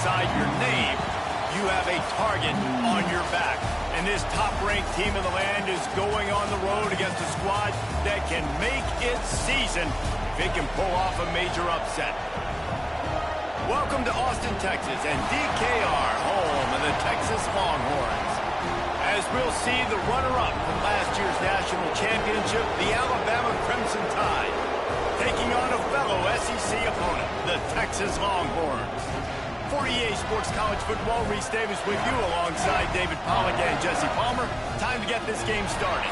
beside your name, you have a target on your back. And this top-ranked team in the land is going on the road against a squad that can make its season if it can pull off a major upset. Welcome to Austin, Texas, and DKR, home of the Texas Longhorns. As we'll see the runner-up from last year's national championship, the Alabama Crimson Tide, taking on a fellow SEC opponent, the Texas Longhorns. For EA Sports College Football, Reese Davis with you alongside David Pollack and Jesse Palmer. Time to get this game started.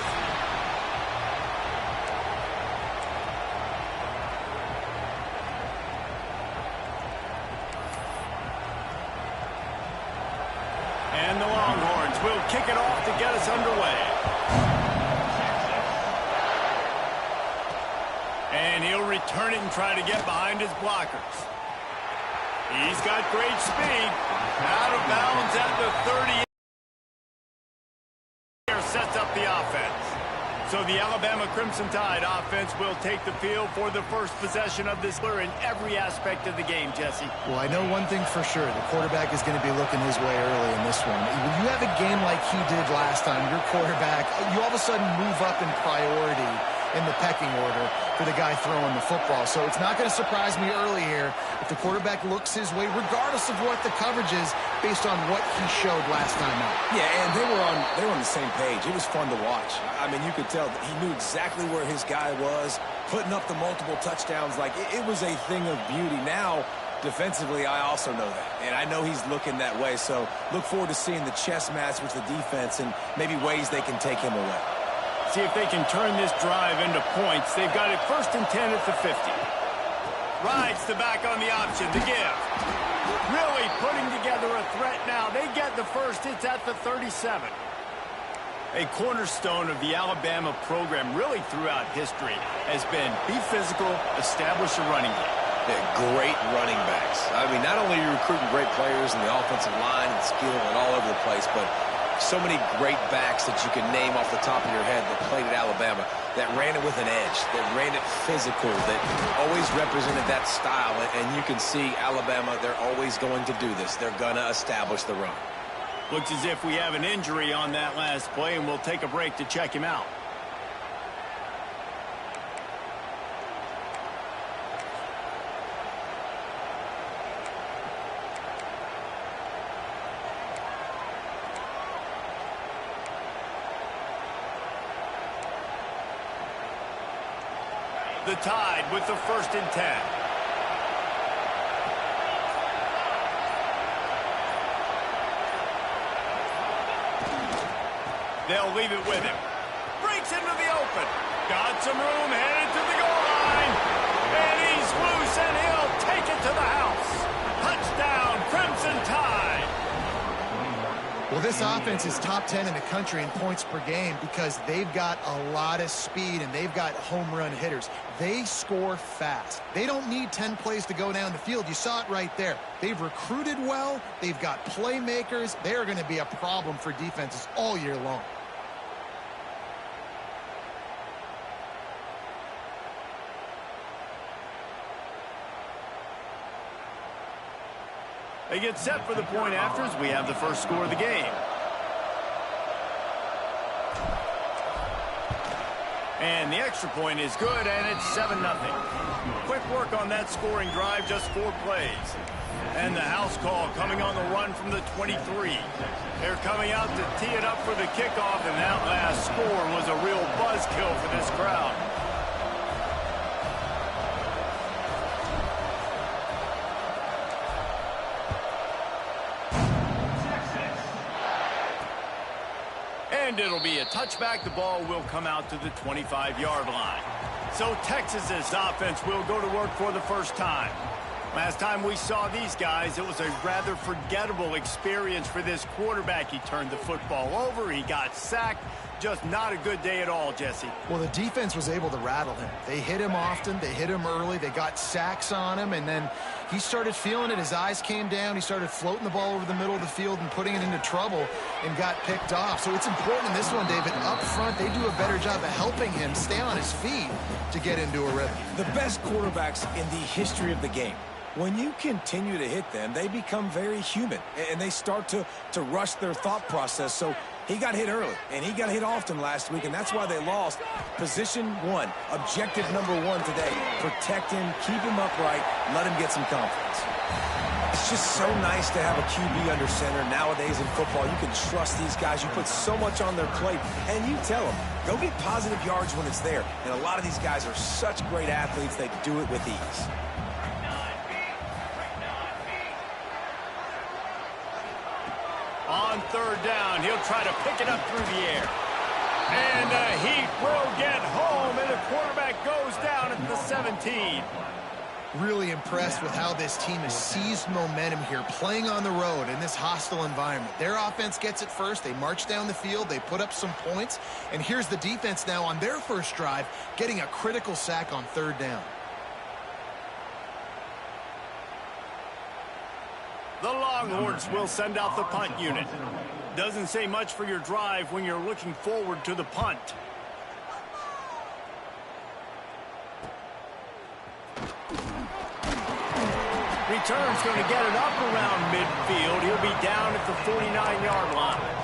And the Longhorns will kick it off to get us underway. And he'll return it and try to get behind his blockers. He's got great speed. Out of bounds at the 30. Sets up the offense. So the Alabama Crimson Tide offense will take the field for the first possession of this in every aspect of the game, Jesse. Well, I know one thing for sure. The quarterback is going to be looking his way early in this one. When you have a game like he did last time, your quarterback, you all of a sudden move up in priority in the pecking order for the guy throwing the football. So it's not going to surprise me early here if the quarterback looks his way, regardless of what the coverage is, based on what he showed last time out. Yeah, and they were on the same page. It was fun to watch. I mean, you could tell that he knew exactly where his guy was, putting up the multiple touchdowns. Like, it was a thing of beauty. Now, defensively, I also know that, and I know he's looking that way. So look forward to seeing the chess match with the defense and maybe ways they can take him away. See if they can turn this drive into points. They've got it 1st and 10 at the 50. Rides the back on the option to give. Really putting together a threat now. They get the first. It's at the 37. A cornerstone of the Alabama program really throughout history has been be physical, establish a running game. Yeah, great running backs. I mean, not only are you recruiting great players in the offensive line and skill and all over the place, but so many great backs that you can name off the top of your head that played at Alabama, that ran it with an edge, that ran it physical, that always represented that style. And you can see Alabama, they're always going to do this. They're going to establish the run. Looks as if we have an injury on that last play, and we'll take a break to check him out. The Tide with the 1st and 10. They'll leave it with him. Breaks into the open. Got some room, headed to the goal line. And he's loose, and he'll take it to the house. Touchdown, Crimson Tide. Well, this offense is top 10 in the country in points per game because they've got a lot of speed and they've got home run hitters. They score fast. They don't need 10 plays to go down the field. You saw it right there. They've recruited well. They've got playmakers. They are going to be a problem for defenses all year long. They get set for the point after as we have the first score of the game. And the extra point is good, and it's 7-0. Quick work on that scoring drive, just 4 plays. And the house call coming on the run from the 23. They're coming out to tee it up for the kickoff, and that last score was a real buzzkill for this crowd. And it'll be a touchback. The ball will come out to the 25-yard line. So Texas's offense will go to work for the first time. Last time we saw these guys, it was a rather forgettable experience for this quarterback. He turned the football over. He got sacked. Just not a good day at all, Jesse. Well, the defense was able to rattle him. They hit him often. They hit him early. They got sacks on him, and then he started feeling it. His eyes came down. He started floating the ball over the middle of the field and putting it into trouble and got picked off. So it's important in this one, David. Up front, they do a better job of helping him stay on his feet to get into a rhythm. The best quarterbacks in the history of the game When you continue to hit them, they become very human, and they start to rush their thought process. So he got hit early, and he got hit often last week, and that's why they lost. Position one, objective number one today. Protect him, keep him upright, let him get some confidence. It's just so nice to have a QB under center. Nowadays in football, you can trust these guys. You put so much on their plate, and you tell them, go get positive yards when it's there. And a lot of these guys are such great athletes, they do it with ease. On third down, he'll try to pick it up through the air. And the Heat will get home, and the quarterback goes down at the 17. Really impressed with how this team has seized momentum here, playing on the road in this hostile environment. Their offense gets it first. They march down the field. They put up some points. And here's the defense now on their first drive, getting a critical sack on third down. The Longhorns will send out the punt unit. Doesn't say much for your drive when you're looking forward to the punt. Return's going to get it up around midfield. He'll be down at the 49-yard line.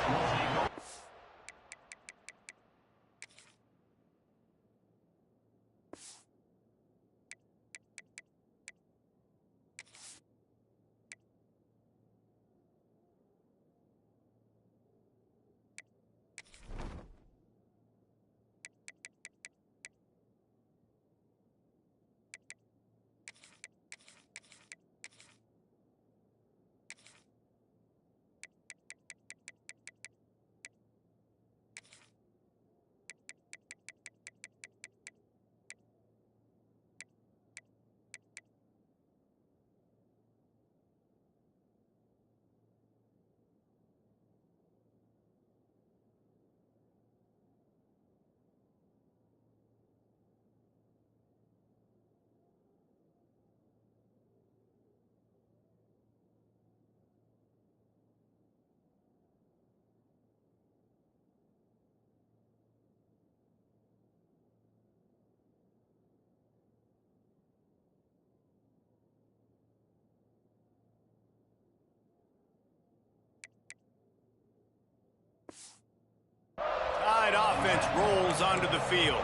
Tide offense rolls onto the field.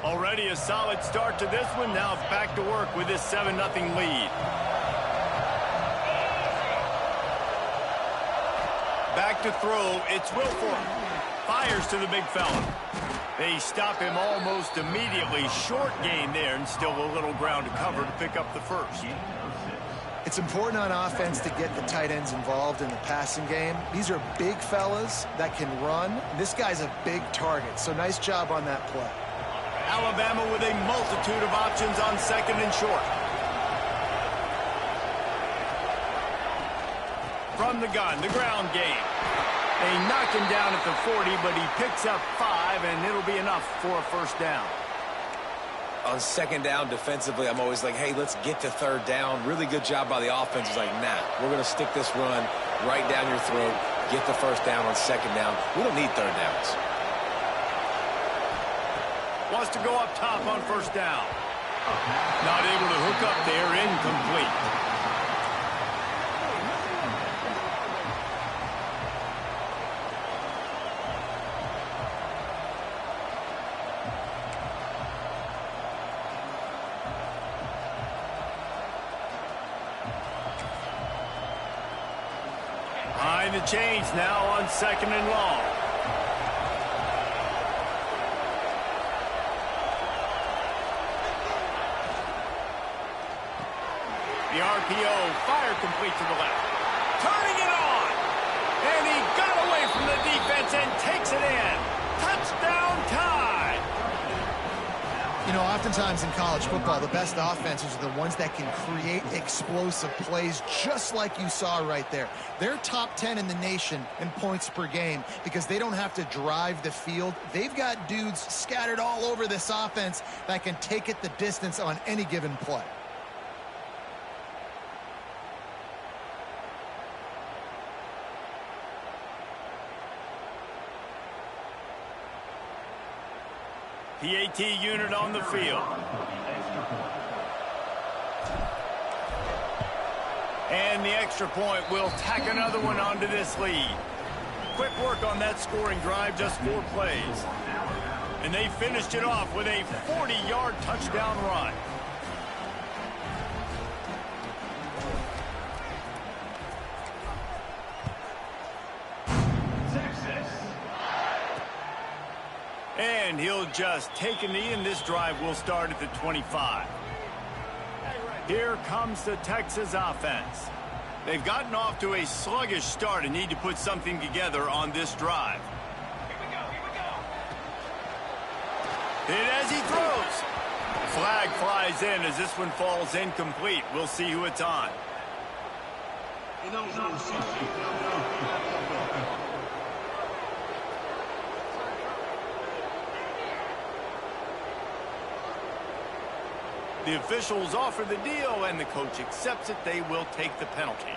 Already a solid start to this one. Now it's back to work with this 7-0 lead. Back to throw. It's Wilfork. Fires to the big fella. They stop him almost immediately. Short gain there, and still a little ground to cover to pick up the first. It's important on offense to get the tight ends involved in the passing game. These are big fellas that can run. This guy's a big target, so nice job on that play. Alabama with a multitude of options on second and short. From the gun, the ground game. They knock him down at the 40, but he picks up 5, and it'll be enough for a first down. On second down defensively, I'm always like, hey, let's get to third down. Really good job by the offense. It's like, nah, we're going to stick this run right down your throat, get the first down on second down. We don't need third downs. Wants to go up top on first down. Not able to hook up there, incomplete. The change now on second and long. The RPO, fire complete to the left. Turning it on. And he got away from the defense and takes it in. Touchdown Tide. You know, oftentimes in college football, the best offenses are the ones that can create explosive plays, just like you saw right there. They're top 10 in the nation in points per game because they don't have to drive the field. They've got dudes scattered all over this offense that can take it the distance on any given play. PAT unit on the field. And the extra point will tack another one onto this lead. Quick work on that scoring drive, just 4 plays. And they finished it off with a 40-yard touchdown run. And he'll just take a knee, and this drive will start at the 25. Here comes the Texas offense. They've gotten off to a sluggish start and need to put something together on this drive. Hit as he throws. Flag flies in as this one falls incomplete. We'll see who it's on. The officials offer the deal, and the coach accepts it. They will take the penalty.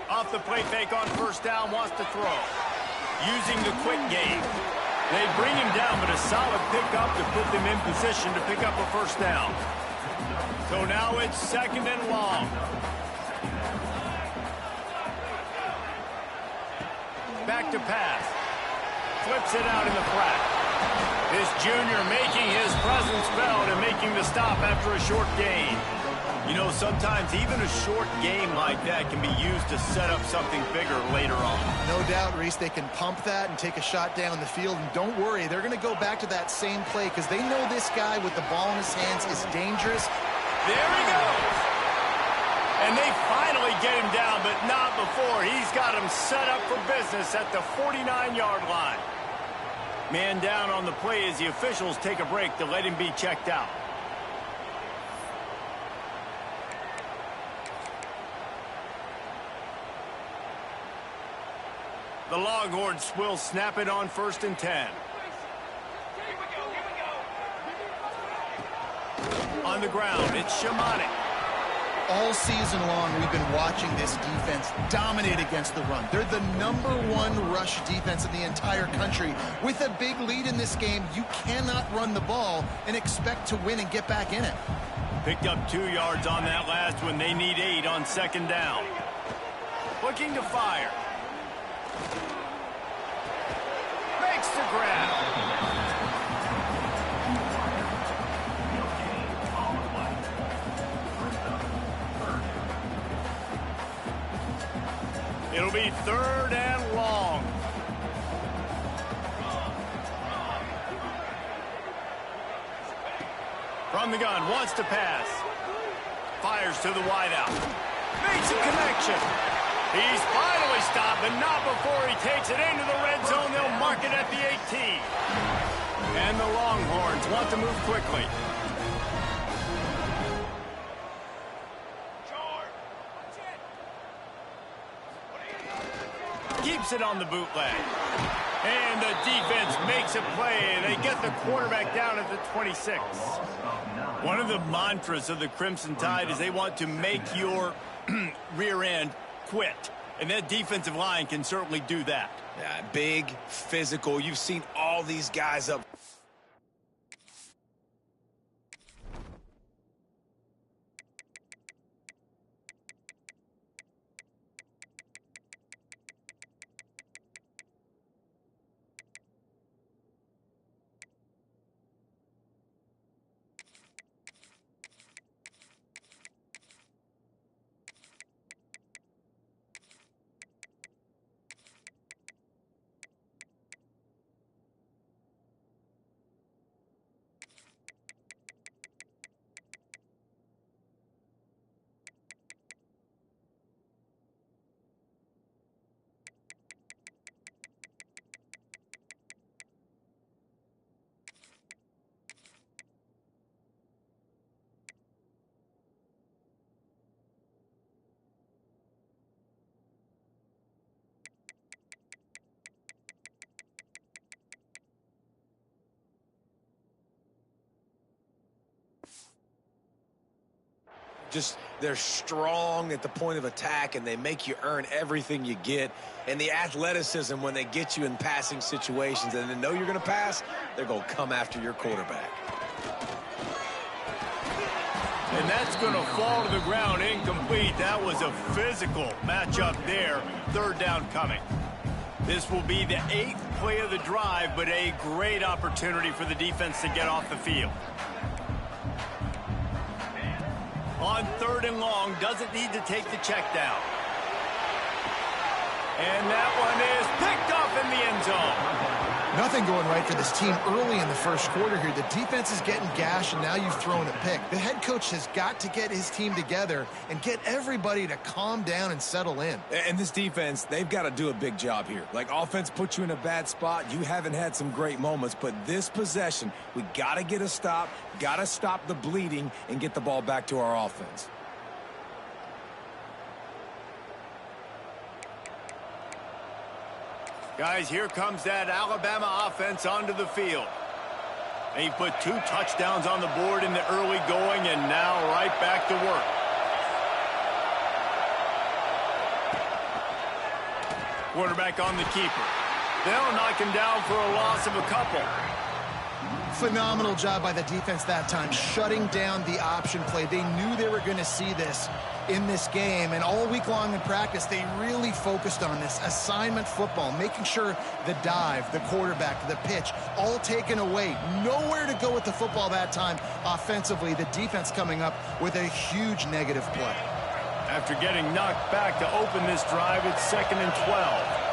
Off the play fake on first down, wants to throw. Using the quick game. They bring him down, but a solid pickup to put them in position to pick up a first down. So now it's 2nd and long. Back to pass. Flips it out in the flat. This junior making his presence felt and making the stop after a short gain. You know, sometimes even a short game like that can be used to set up something bigger later on. No doubt, Reese, they can pump that and take a shot down the field. And don't worry, they're going to go back to that same play because they know this guy with the ball in his hands is dangerous. There he goes. And they finally get him down, but not before. He's got him set up for business at the 49-yard line. Man down on the play as the officials take a break to let him be checked out. The Longhorns will snap it on 1st and 10. On the ground, it's Shamani. All season long, we've been watching this defense dominate against the run. They're the #1 rush defense in the entire country. With a big lead in this game, you cannot run the ball and expect to win and get back in it. Picked up 2 yards on that last one. They need 8 on 2nd down. Looking to fire. Makes the grab. It'll be 3rd and long. From the gun, wants to pass. Fires to the wideout. Makes a connection. He's finally stopped, but not before he takes it into the red zone. They'll mark it at the 18. And the Longhorns want to move quickly. Keeps it on the bootleg. And the defense makes a play. They get the quarterback down at the 26. One of the mantras of the Crimson Tide is they want to make your rear end quit. And that defensive line can certainly do that. Yeah, big, physical. You've seen all these guys up. They're strong at the point of attack, and they make you earn everything you get. And the athleticism when they get you in passing situations and they know you're going to pass, they're going to come after your quarterback. And that's going to fall to the ground incomplete. That was a physical matchup there. Third down coming. This will be the 8th play of the drive, but a great opportunity for the defense to get off the field. On 3rd and long, doesn't need to take the check down. And that one is picked off in the end zone. Nothing going right for this team early in the first quarter here. The defense is getting gashed, and now you've thrown a pick. The head coach has got to get his team together and get everybody to calm down and settle in. And this defense, they've got to do a big job here. Like, offense puts you in a bad spot. You haven't had some great moments, but this possession, we got to get a stop, got to stop the bleeding, and get the ball back to our offense. Guys, here comes that Alabama offense onto the field. And he put 2 touchdowns on the board in the early going, and now right back to work. Quarterback on the keeper. They'll knock him down for a loss of a couple. Phenomenal job by the defense that time, shutting down the option play. They knew they were going to see this in this game, and all week long in practice, they really focused on this assignment football, making sure the dive, the quarterback, the pitch, all taken away. Nowhere to go with the football that time offensively. The defense coming up with a huge negative play. After getting knocked back to open this drive, it's 2nd and 12.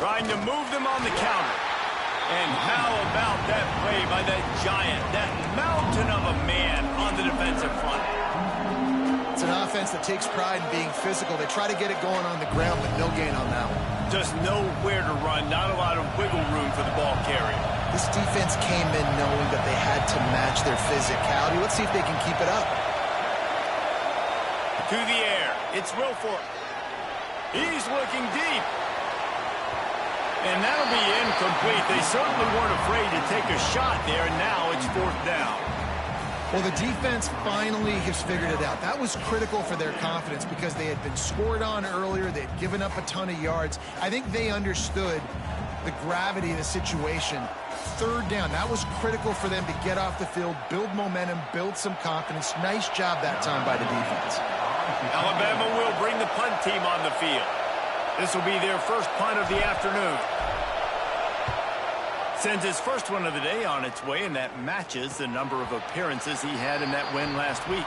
Trying to move them on the counter. And how about that play by that giant, that mountain of a man on the defensive front? It's an offense that takes pride in being physical. They try to get it going on the ground, but no gain on that one. Just nowhere to run, not a lot of wiggle room for the ball carrier. This defense came in knowing that they had to match their physicality. Let's see if they can keep it up. To the air. It's Wilfork. He's looking deep. And that'll be incomplete. They certainly weren't afraid to take a shot there, and now it's 4th down. Well, the defense finally has figured it out. That was critical for their confidence because they had been scored on earlier. They had given up a ton of yards. I think they understood the gravity of the situation. 3rd down, that was critical for them to get off the field, build momentum, build some confidence. Nice job that time by the defense. Alabama will bring the punt team on the field. This will be their first punt of the afternoon. Sends his first one of the day on its way, and that matches the number of appearances he had in that win last week.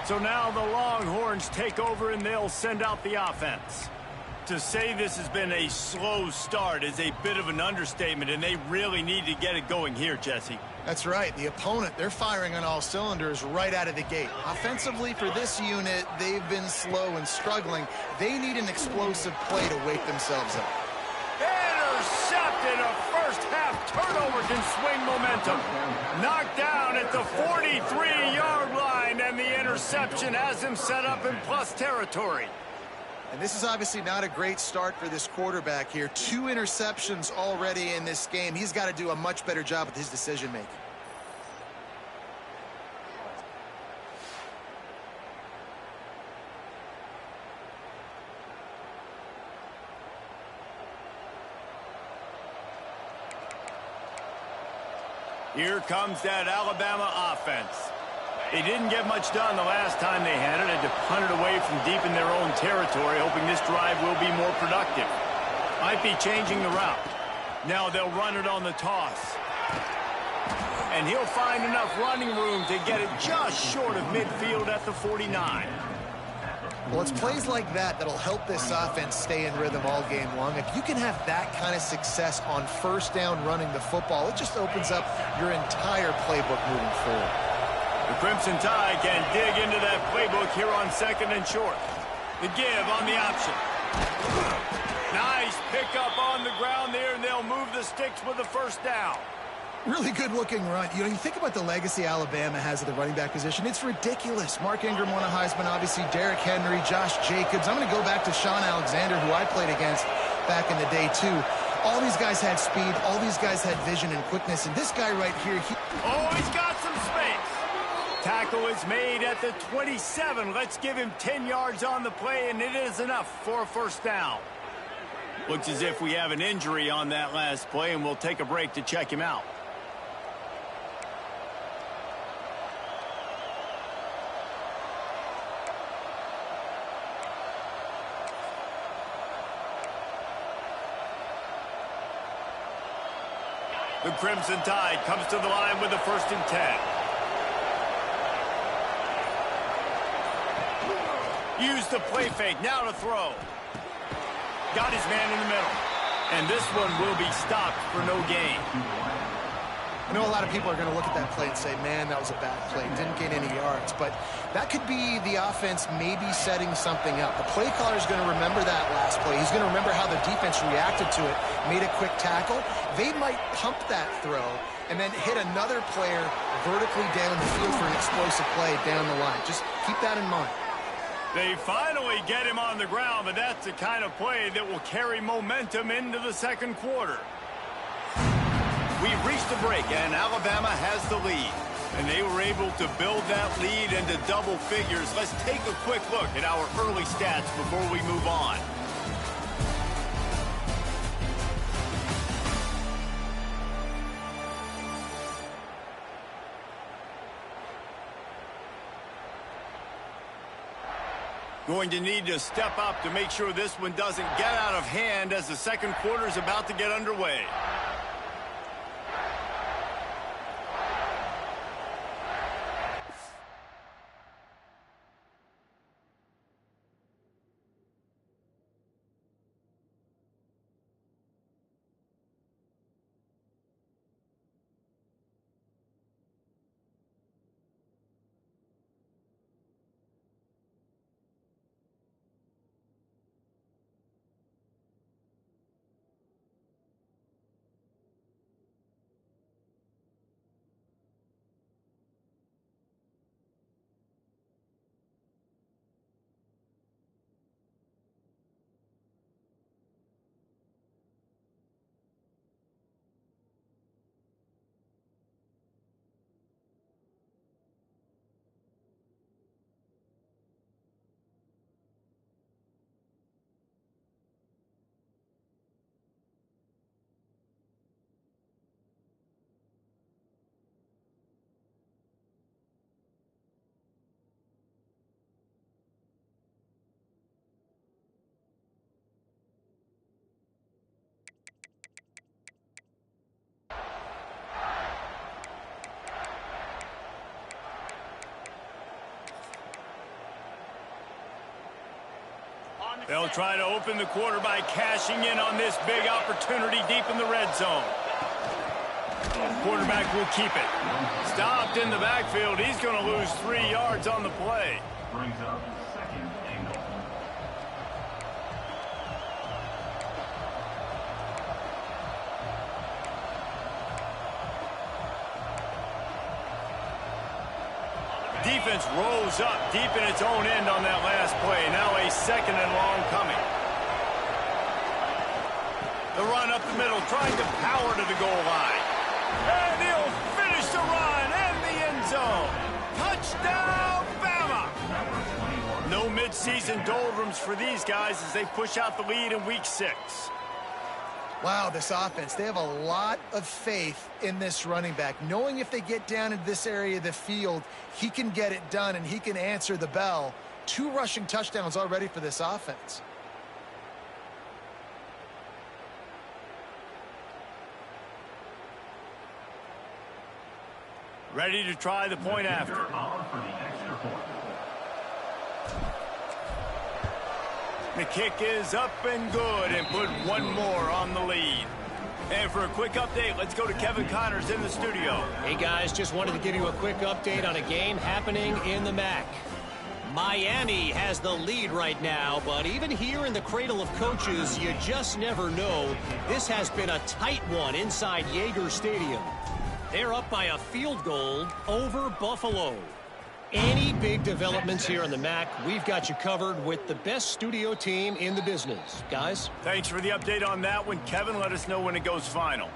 So now the Longhorns take over, and they'll send out the offense. To say this has been a slow start is a bit of an understatement, and they really need to get it going here, Jesse. That's right. The opponent, they're firing on all cylinders right out of the gate. Offensively, for this unit, they've been slow and struggling. They need an explosive play to wake themselves up. Intercepted. A first-half turnover can swing momentum. Knocked down at the 43-yard line, and the interception has him set up in plus territory. And this is obviously not a great start for this quarterback here. 2 interceptions already in this game. He's got to do a much better job with his decision-making. Here comes that Alabama offense. They didn't get much done the last time they had it. Had to punt it away from deep in their own territory, hoping this drive will be more productive. Might be changing the route. Now they'll run it on the toss. And he'll find enough running room to get it just short of midfield at the 49. Well, it's plays like that that'll help this offense stay in rhythm all game long. If you can have that kind of success on first down running the football, it just opens up your entire playbook moving forward. The Crimson Tide can dig into that playbook here on 2nd and short. The give on the option. Nice pickup on the ground there, and they'll move the sticks with the first down. Really good-looking run. You know, you think about the legacy Alabama has at the running back position. It's ridiculous. Mark Ingram won a Heisman, obviously Derrick Henry, Josh Jacobs. I'm going to go back to Sean Alexander, who I played against back in the day, too. All these guys had speed. All these guys had vision and quickness. And this guy right here, Oh, he's got some space. Tackle is made at the 27. Let's give him 10 yards on the play, and it is enough for a first down. Looks as if we have an injury on that last play, and we'll take a break to check him out. The Crimson Tide comes to the line with the 1st and 10. Use the play fake, now to throw. Got his man in the middle. And this one will be stopped for no gain. I know a lot of people are going to look at that play and say, man, that was a bad play. Didn't gain any yards. But that could be the offense maybe setting something up. The play caller is going to remember that last play. He's going to remember how the defense reacted to it, made a quick tackle. They might pump that throw and then hit another player vertically down the field for an explosive play down the line. Just keep that in mind. They finally get him on the ground, but that's the kind of play that will carry momentum into the second quarter. We've reached the break, and Alabama has the lead. And they were able to build that lead into double figures. Let's take a quick look at our early stats before we move on. Going to need to step up to make sure this one doesn't get out of hand as the second quarter is about to get underway. They'll try to open the quarter by cashing in on this big opportunity deep in the red zone. Quarterback will keep it. Stopped in the backfield. He's going to lose 3 yards on the play. Brings up second and goal. Defense rose up deep in its own end on that last play. Now a 2nd and long coming. The run up the middle, trying to power to the goal line. And he'll finish the run and the end zone. Touchdown, Bama! No midseason doldrums for these guys as they push out the lead in week 6. Wow, this offense, they have a lot of faith in this running back, knowing if they get down into this area of the field, he can get it done and he can answer the bell. 2 rushing touchdowns already for this offense. Ready to try the point after. The kick is up and good and put one more on the lead. And for a quick update, let's go to Kevin Connors in the studio. Hey guys, just wanted to give you a quick update on a game happening in the MAC. Miami has the lead right now, but even here in the cradle of coaches, you just never know. This has been a tight one inside Yager Stadium. They're up by a field goal over Buffalo. Any big developments here on the MAC, we've got you covered with the best studio team in the business. Guys? Thanks for the update on that one, Kevin. Let us know when it goes final.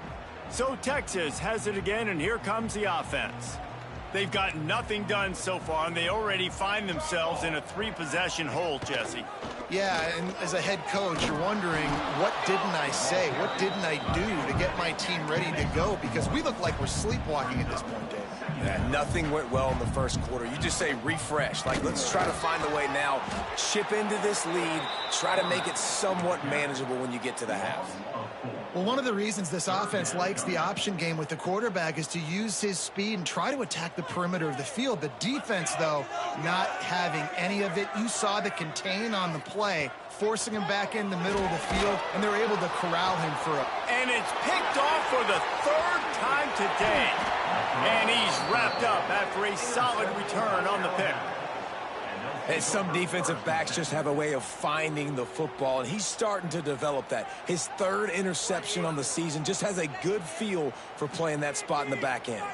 So Texas has it again, and here comes the offense. They've got nothing done so far, and they already find themselves in a 3-possession hole, Jesse. Yeah, and as a head coach, you're wondering, what didn't I say? What didn't I do to get my team ready to go? Because we look like we're sleepwalking at this point, Dave. Yeah, nothing went well in the first quarter. You just say refresh. Like, let's try to find a way now. Chip into this lead. Try to make it somewhat manageable when you get to the half. Well, one of the reasons this offense likes the option game with the quarterback is to use his speed and try to attack the perimeter of the field. The defense, though, not having any of it. You saw the contain on the play, forcing him back in the middle of the field, and they're able to corral him for a... And it's picked off for the 3rd time today. And he's wrapped up after a solid return on the pick. And some defensive backs just have a way of finding the football, and he's starting to develop that. His 3rd interception on the season, just has a good feel for playing that spot in the back end.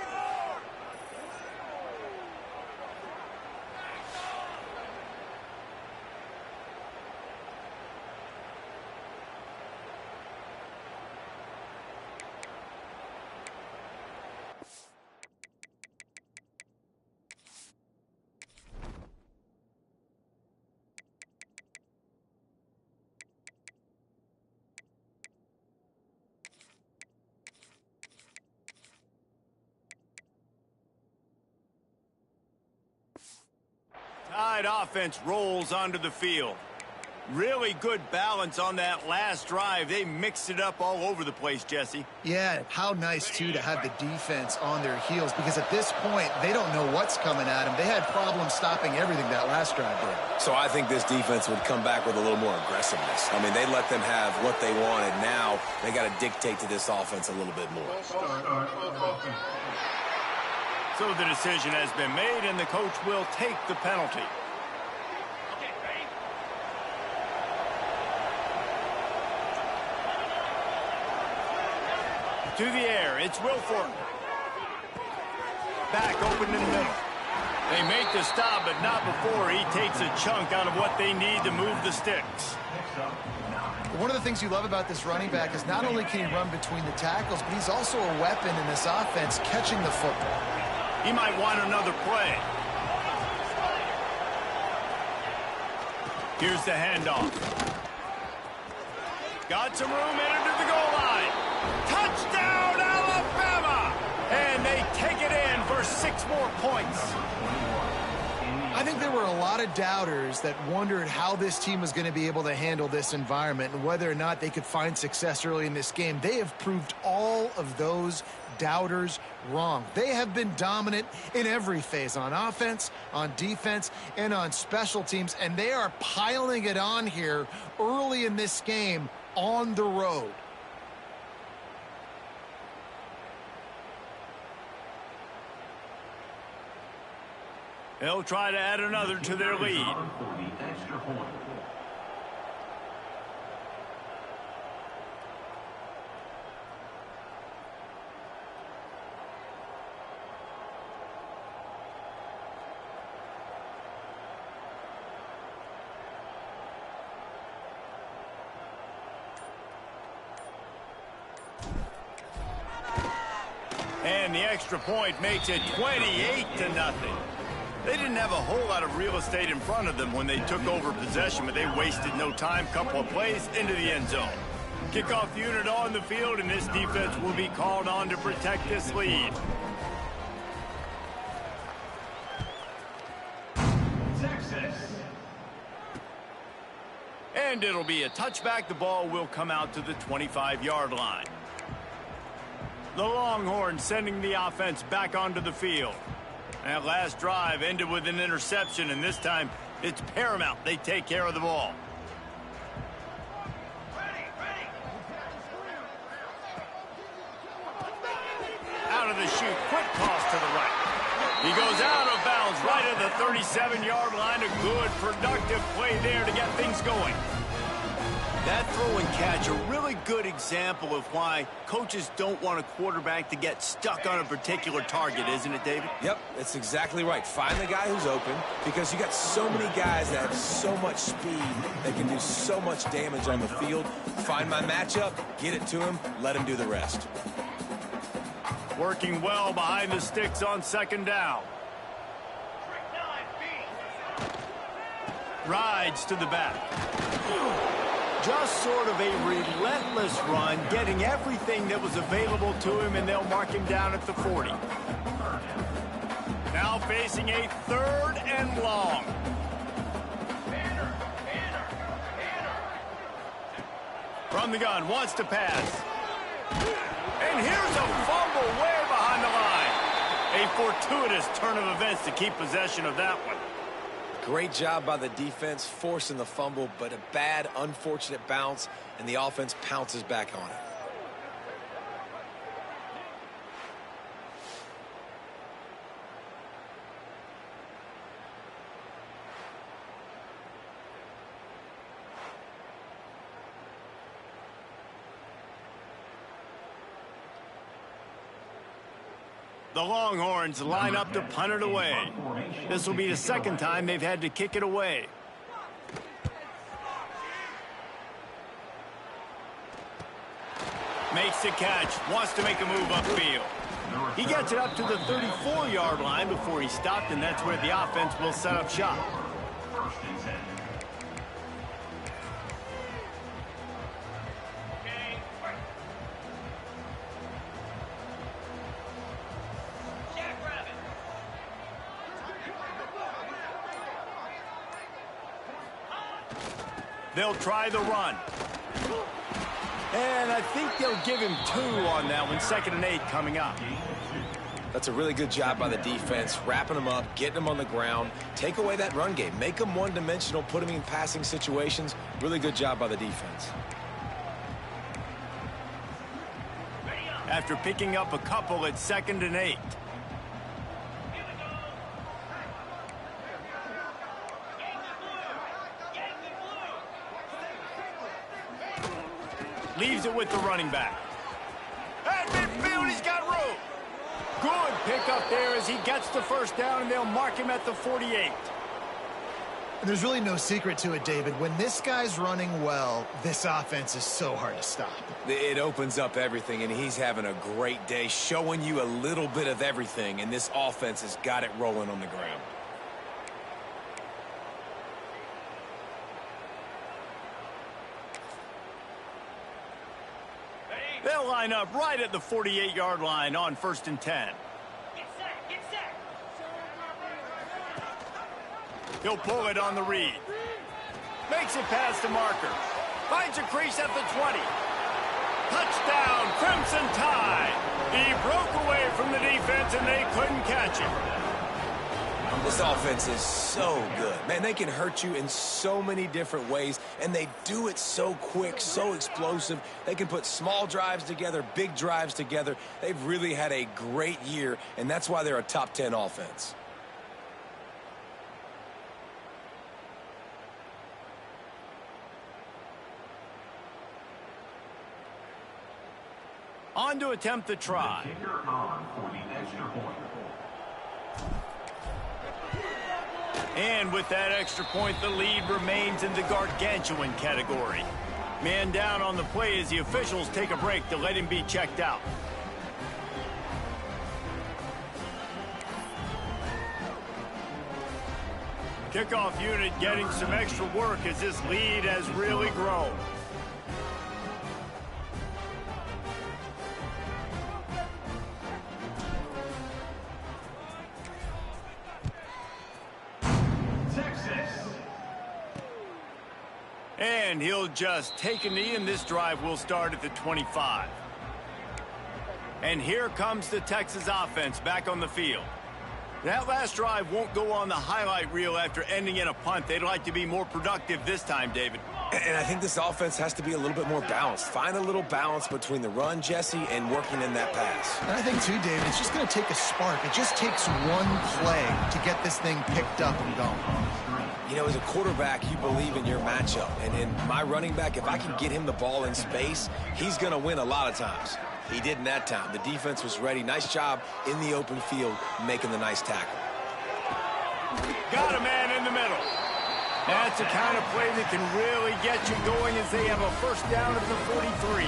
Tide offense rolls onto the field. Really good balance on that last drive. They mixed it up all over the place, Jesse. Yeah, how nice, too, to have the defense on their heels, because at this point, they don't know what's coming at them. They had problems stopping everything that last drive did. So I think this defense would come back with a little more aggressiveness. I mean, they let them have what they wanted. Now they got to dictate to this offense a little bit more. So the decision has been made, and the coach will take the penalty. To the air, it's Wilfork. Back open in the middle. They make the stop, but not before he takes a chunk out of what they need to move the sticks. One of the things you love about this running back is not only can he run between the tackles, but he's also a weapon in this offense catching the football. He might want another play. Here's the handoff. Got some room, headed to the goal line. Touchdown, Alabama! And they take it in for 6 more points. I think there were a lot of doubters that wondered how this team was going to be able to handle this environment and whether or not they could find success early in this game. They have proved all of those doubters wrong. They have been dominant in every phase, on offense, on defense, and on special teams, and they are piling it on here early in this game on the road. They'll try to add another to their lead. And the extra point makes it 28-0. They didn't have a whole lot of real estate in front of them when they took over possession, but they wasted no time. Couple of plays into the end zone. Kickoff unit on the field, and this defense will be called on to protect this lead. Texas. And it'll be a touchback. The ball will come out to the 25-yard line. The Longhorns sending the offense back onto the field. That last drive ended with an interception, and this time it's paramount they take care of the ball. Out of the chute, quick toss to the right. He goes out of bounds right at the 37-yard line. A good, productive play there to get things going. That throw and catch, a really good example of why coaches don't want a quarterback to get stuck on a particular target, isn't it, David? Yep, that's exactly right. Find the guy who's open, because you got so many guys that have so much speed that can do so much damage on the field. Find my matchup, get it to him, let him do the rest. Working well behind the sticks on second down. Rides to the back. Just sort of a relentless run, getting everything that was available to him, and they'll mark him down at the 40. Now facing a 3rd and long. From the gun, wants to pass. And here's a fumble way behind the line. A fortuitous turn of events to keep possession of that one. Great job by the defense forcing the fumble, but a bad, unfortunate bounce, and the offense pounces back on it. The Longhorns line up to punt it away. This will be the 2nd time they've had to kick it away. Makes the catch, wants to make a move upfield. He gets it up to the 34-yard line before he stopped, and that's where the offense will set up shop. First and 10. They'll try the run. And I think they'll give him 2 on that one. 2nd and 8 coming up. That's a really good job by the defense, wrapping them up, getting them on the ground. Take away that run game. Make them one-dimensional, put them in passing situations. Really good job by the defense. After picking up a couple at 2nd and 8. Leaves it with the running back. At midfield, he's got room. Good pickup there as he gets the 1st down, and they'll mark him at the 48. And there's really no secret to it, David. When this guy's running well, this offense is so hard to stop. It opens up everything, and he's having a great day, showing you a little bit of everything, and this offense has got it rolling on the ground. They'll line up right at the 48-yard line on 1st and 10. Get set. He'll pull it on the read. Makes it past the marker. Finds a crease at the 20. Touchdown, Crimson Tide. He broke away from the defense, and they couldn't catch him. This offense is so good. Man, they can hurt you in so many different ways, and they do it so quick, so explosive. They can put small drives together, big drives together. They've really had a great year, and that's why they're a top 10 offense. On to attempt the try. Kicker on for the extra point. And with that extra point, the lead remains in the gargantuan category. Man down on the play as the officials take a break to let him be checked out. Kickoff unit getting some extra work as this lead has really grown. And he'll just take a knee, and this drive will start at the 25. And here comes the Texas offense back on the field. That last drive won't go on the highlight reel after ending in a punt. They'd like to be more productive this time, David. And I think this offense has to be a little bit more balanced. Find a little balance between the run, Jesse, and working in that pass. And I think, too, David, it's just going to take a spark. It just takes one play to get this thing picked up and going. You know, as a quarterback, you believe in your matchup. And in my running back, if I can get him the ball in space, he's going to win a lot of times. He did in that time. The defense was ready. Nice job in the open field making the nice tackle. Got a man in the middle. That's the kind of play that can really get you going as they have a first down at the 43.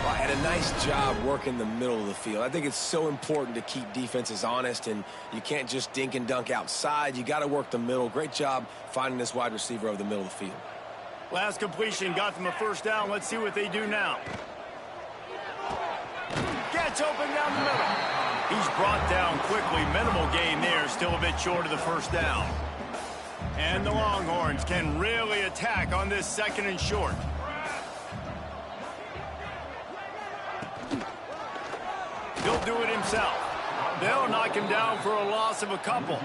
Well, had a nice job working the middle of the field. I think it's so important to keep defenses honest, and you can't just dink and dunk outside. You got to work the middle. Great job finding this wide receiver over the middle of the field. Last completion got them a first down. Let's see what they do now. Gets open down the middle. He's brought down quickly. Minimal gain there. Still a bit short of the first down. And the Longhorns can really attack on this second and short. He'll do it himself. They'll knock him down for a loss of a couple.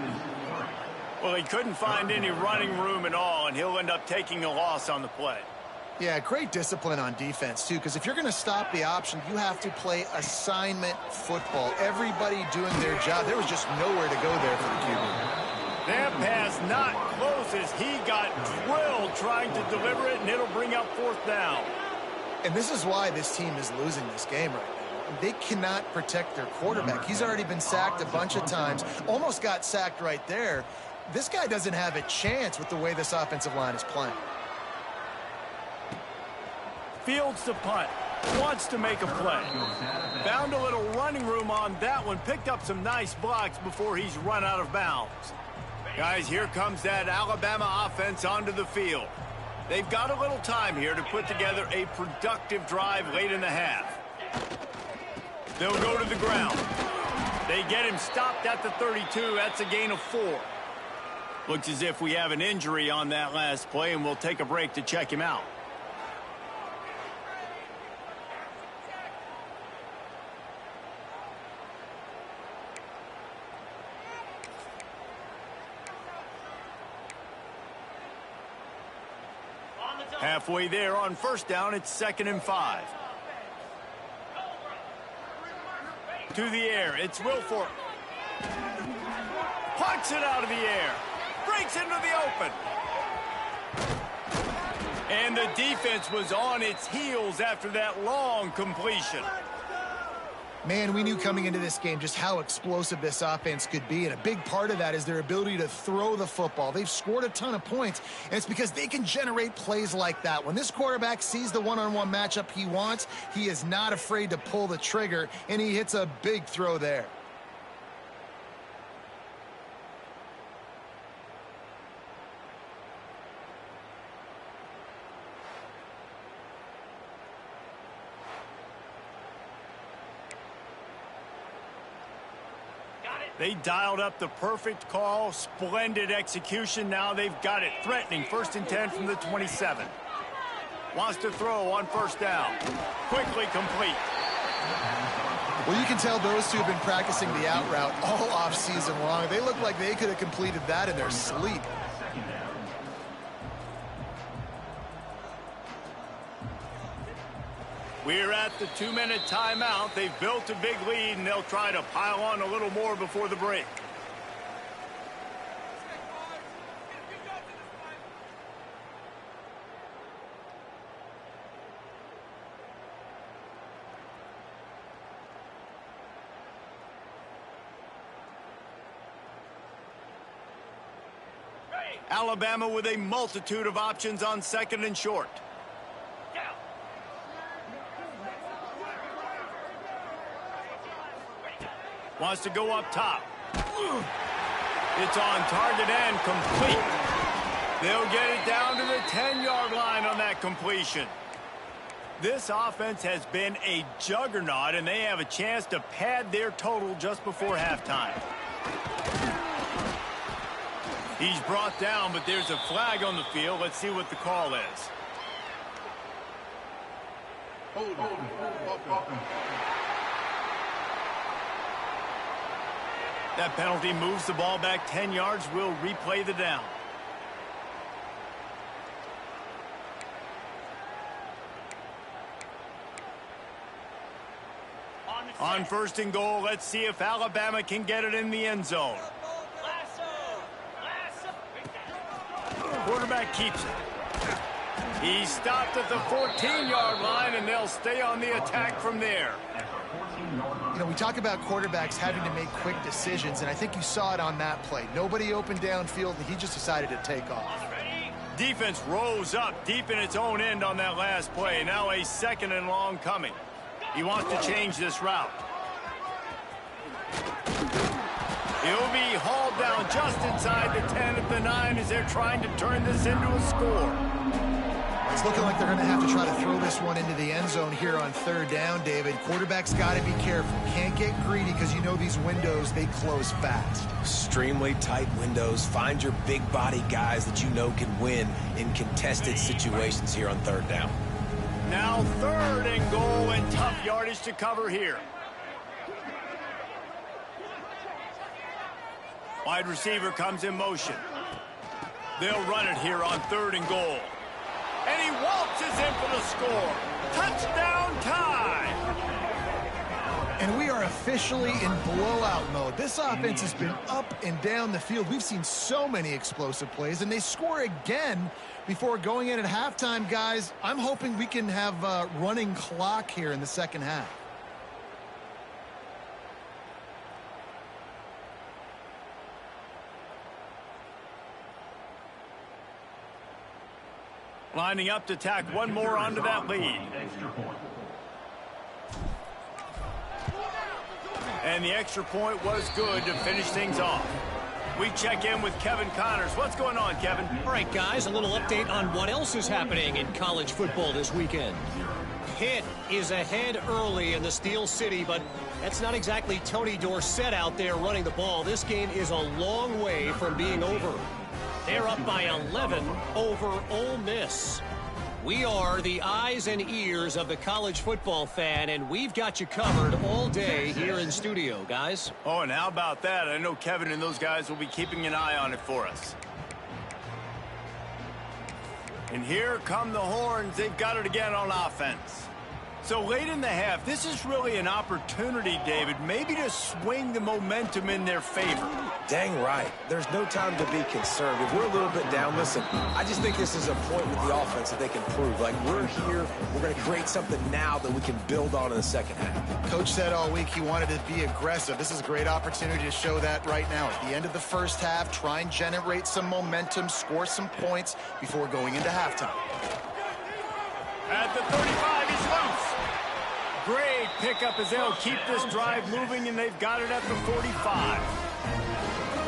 Well, he couldn't find any running room at all, and he'll end up taking a loss on the play. Yeah, great discipline on defense, too, because if you're going to stop the option, you have to play assignment football. Everybody doing their job. There was just nowhere to go there for the QB. That pass not close as he got drilled trying to deliver it, and it'll bring up fourth down. And this is why this team is losing this game right now. They cannot protect their quarterback. He's already been sacked a bunch of times, almost got sacked right there. This guy doesn't have a chance with the way this offensive line is playing. Fields the punt. Wants to make a play. Found a little running room on that one. Picked up some nice blocks before he's run out of bounds. Guys, here comes that Alabama offense onto the field. They've got a little time here to put together a productive drive late in the half. They'll go to the ground. They get him stopped at the 32. That's a gain of 4. Looks as if we have an injury on that last play, and we'll take a break to check him out. Halfway there on first down, it's 2nd and 5. To the air, it's Wilfork. Punts it out of the air. Breaks into the open. And the defense was on its heels after that long completion. Man, we knew coming into this game just how explosive this offense could be, and a big part of that is their ability to throw the football. They've scored a ton of points, and it's because they can generate plays like that. When this quarterback sees the one-on-one matchup he wants, he is not afraid to pull the trigger, and he hits a big throw there. They dialed up the perfect call, splendid execution. Now they've got it threatening. 1st and 10 from the 27. Wants to throw on first down. Quickly complete. Well, you can tell those two have been practicing the out route all off-season long. They look like they could have completed that in their sleep. We're at the 2-minute timeout. They've built a big lead, and they'll try to pile on a little more before the break. Alabama with a multitude of options on 2nd and short. Wants to go up top. It's on target and complete. They'll get it down to the 10-yard line on that completion. This offense has been a juggernaut, and they have a chance to pad their total just before halftime. He's brought down, but there's a flag on the field. Let's see what the call is. That penalty moves the ball back 10 yards. We'll replay the down. On 1st and goal, let's see if Alabama can get it in the end zone. Quarterback keeps it. He stopped at the 14-yard line, and they'll stay on the attack from there. You know, we talk about quarterbacks having to make quick decisions, and I think you saw it on that play. Nobody opened downfield, and he just decided to take off. Defense rose up deep in its own end on that last play. Now a 2nd and long coming. He wants to change this route. He'll be hauled down just inside the 10 at the 9 as they're trying to turn this into a score. It's looking like they're going to have to try to throw this one into the end zone here on 3rd down, David. Quarterback's got to be careful. Can't get greedy because you know these windows, they close fast. Extremely tight windows. Find your big body guys that you know can win in contested situations here on 3rd down. Now 3rd and goal and tough yardage to cover here. Wide receiver comes in motion. They'll run it here on 3rd and goal. And he waltzes in for the score. Touchdown time! And we are officially in blowout mode. This offense has been up and down the field. We've seen so many explosive plays, and they score again before going in at halftime, guys. I'm hoping we can have a running clock here in the 2nd half. Lining up to tack one more onto that lead. And the extra point was good to finish things off. We check in with Kevin Connors. What's going on, Kevin? All right, guys, a little update on what else is happening in college football this weekend. Pitt is ahead early in the Steel City, but that's not exactly Tony Dorsett out there running the ball. This game is a long way from being over. They're up by 11 over Ole Miss. We are the eyes and ears of the college football fan, and we've got you covered all day here in studio, guys. Oh, and how about that? I know Kevin and those guys will be keeping an eye on it for us. And here come the horns. They've got it again on offense. So late in the half, this is really an opportunity, David, maybe to swing the momentum in their favor. Dang right. There's no time to be concerned. If we're a little bit down, listen, I just think this is a point with the offense that they can prove. Like, we're here, we're going to create something now that we can build on in the 2nd half. Coach said all week he wanted to be aggressive. This is a great opportunity to show that right now. At the end of the 1st half, try and generate some momentum, score some points before going into halftime. At the 35, he's loose. Great pickup as they'll keep this drive moving, and they've got it at the 45.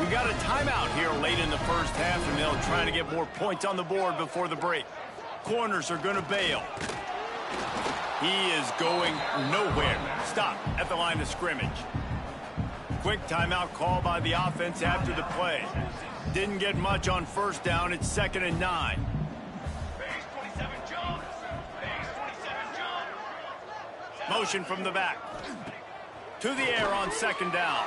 We got a timeout here late in the 1st half, and they'll try to get more points on the board before the break. Corners are going to bail. He is going nowhere. Stop at the line of scrimmage. Quick timeout call by the offense after the play. Didn't get much on 1st down. It's 2nd and 9. Motion from the back. To the air on 2nd down.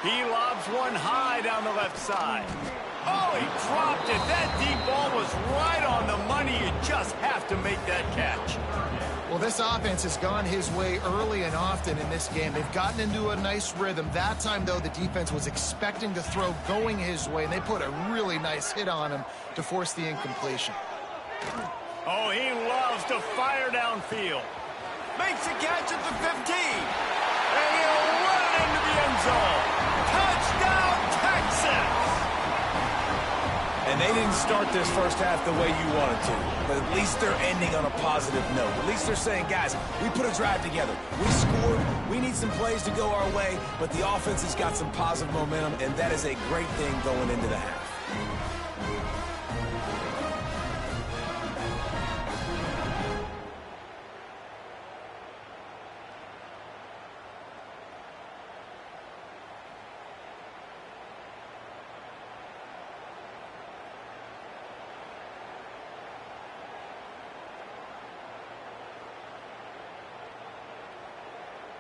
He lobs one high down the left side. Oh, he dropped it. That deep ball was right on the money. You just have to make that catch. Well, this offense has gone his way early and often in this game. They've gotten into a nice rhythm. That time, though, the defense was expecting to throw going his way, and they put a really nice hit on him to force the incompletion. Oh, he loves to fire downfield. Makes a catch at the 15. And he'll run it into the end zone. Touchdown, Texas! And they didn't start this 1st half the way you wanted to. But at least they're ending on a positive note. At least they're saying, guys, we put a drive together. We scored. We need some plays to go our way. But the offense has got some positive momentum, and that is a great thing going into the half.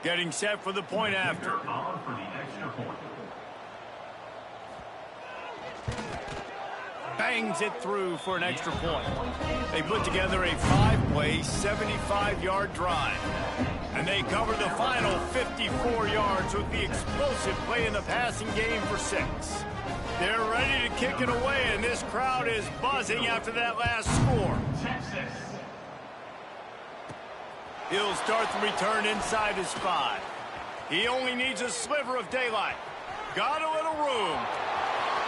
Getting set for the point after. On for the extra point. Bangs it through for an extra point. They put together a 5-play, 75-yard drive. And they cover the final 50 54 yards with the explosive play in the passing game for 6. They're ready to kick it away, and this crowd is buzzing after that last score. He'll start the return inside his 5. He only needs a sliver of daylight. Got a little room.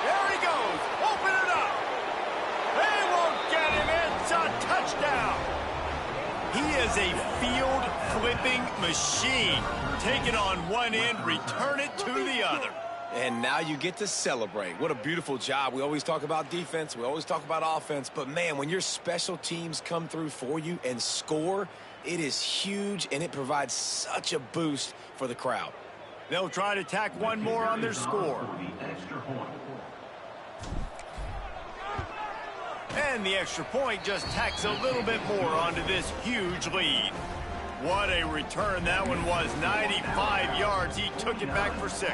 There he goes. Open it up. They won't get him. It's a touchdown. He is a field-flipping machine. Take it on one end, return it to the other. And now you get to celebrate. What a beautiful job. We always talk about defense. We always talk about offense. But, man, when your special teams come through for you and score, it is huge, and it provides such a boost for the crowd. They'll try to tack one more on their score. And the extra point just tacks a little bit more onto this huge lead. What a return that one was. 95 yards. He took it back for 6.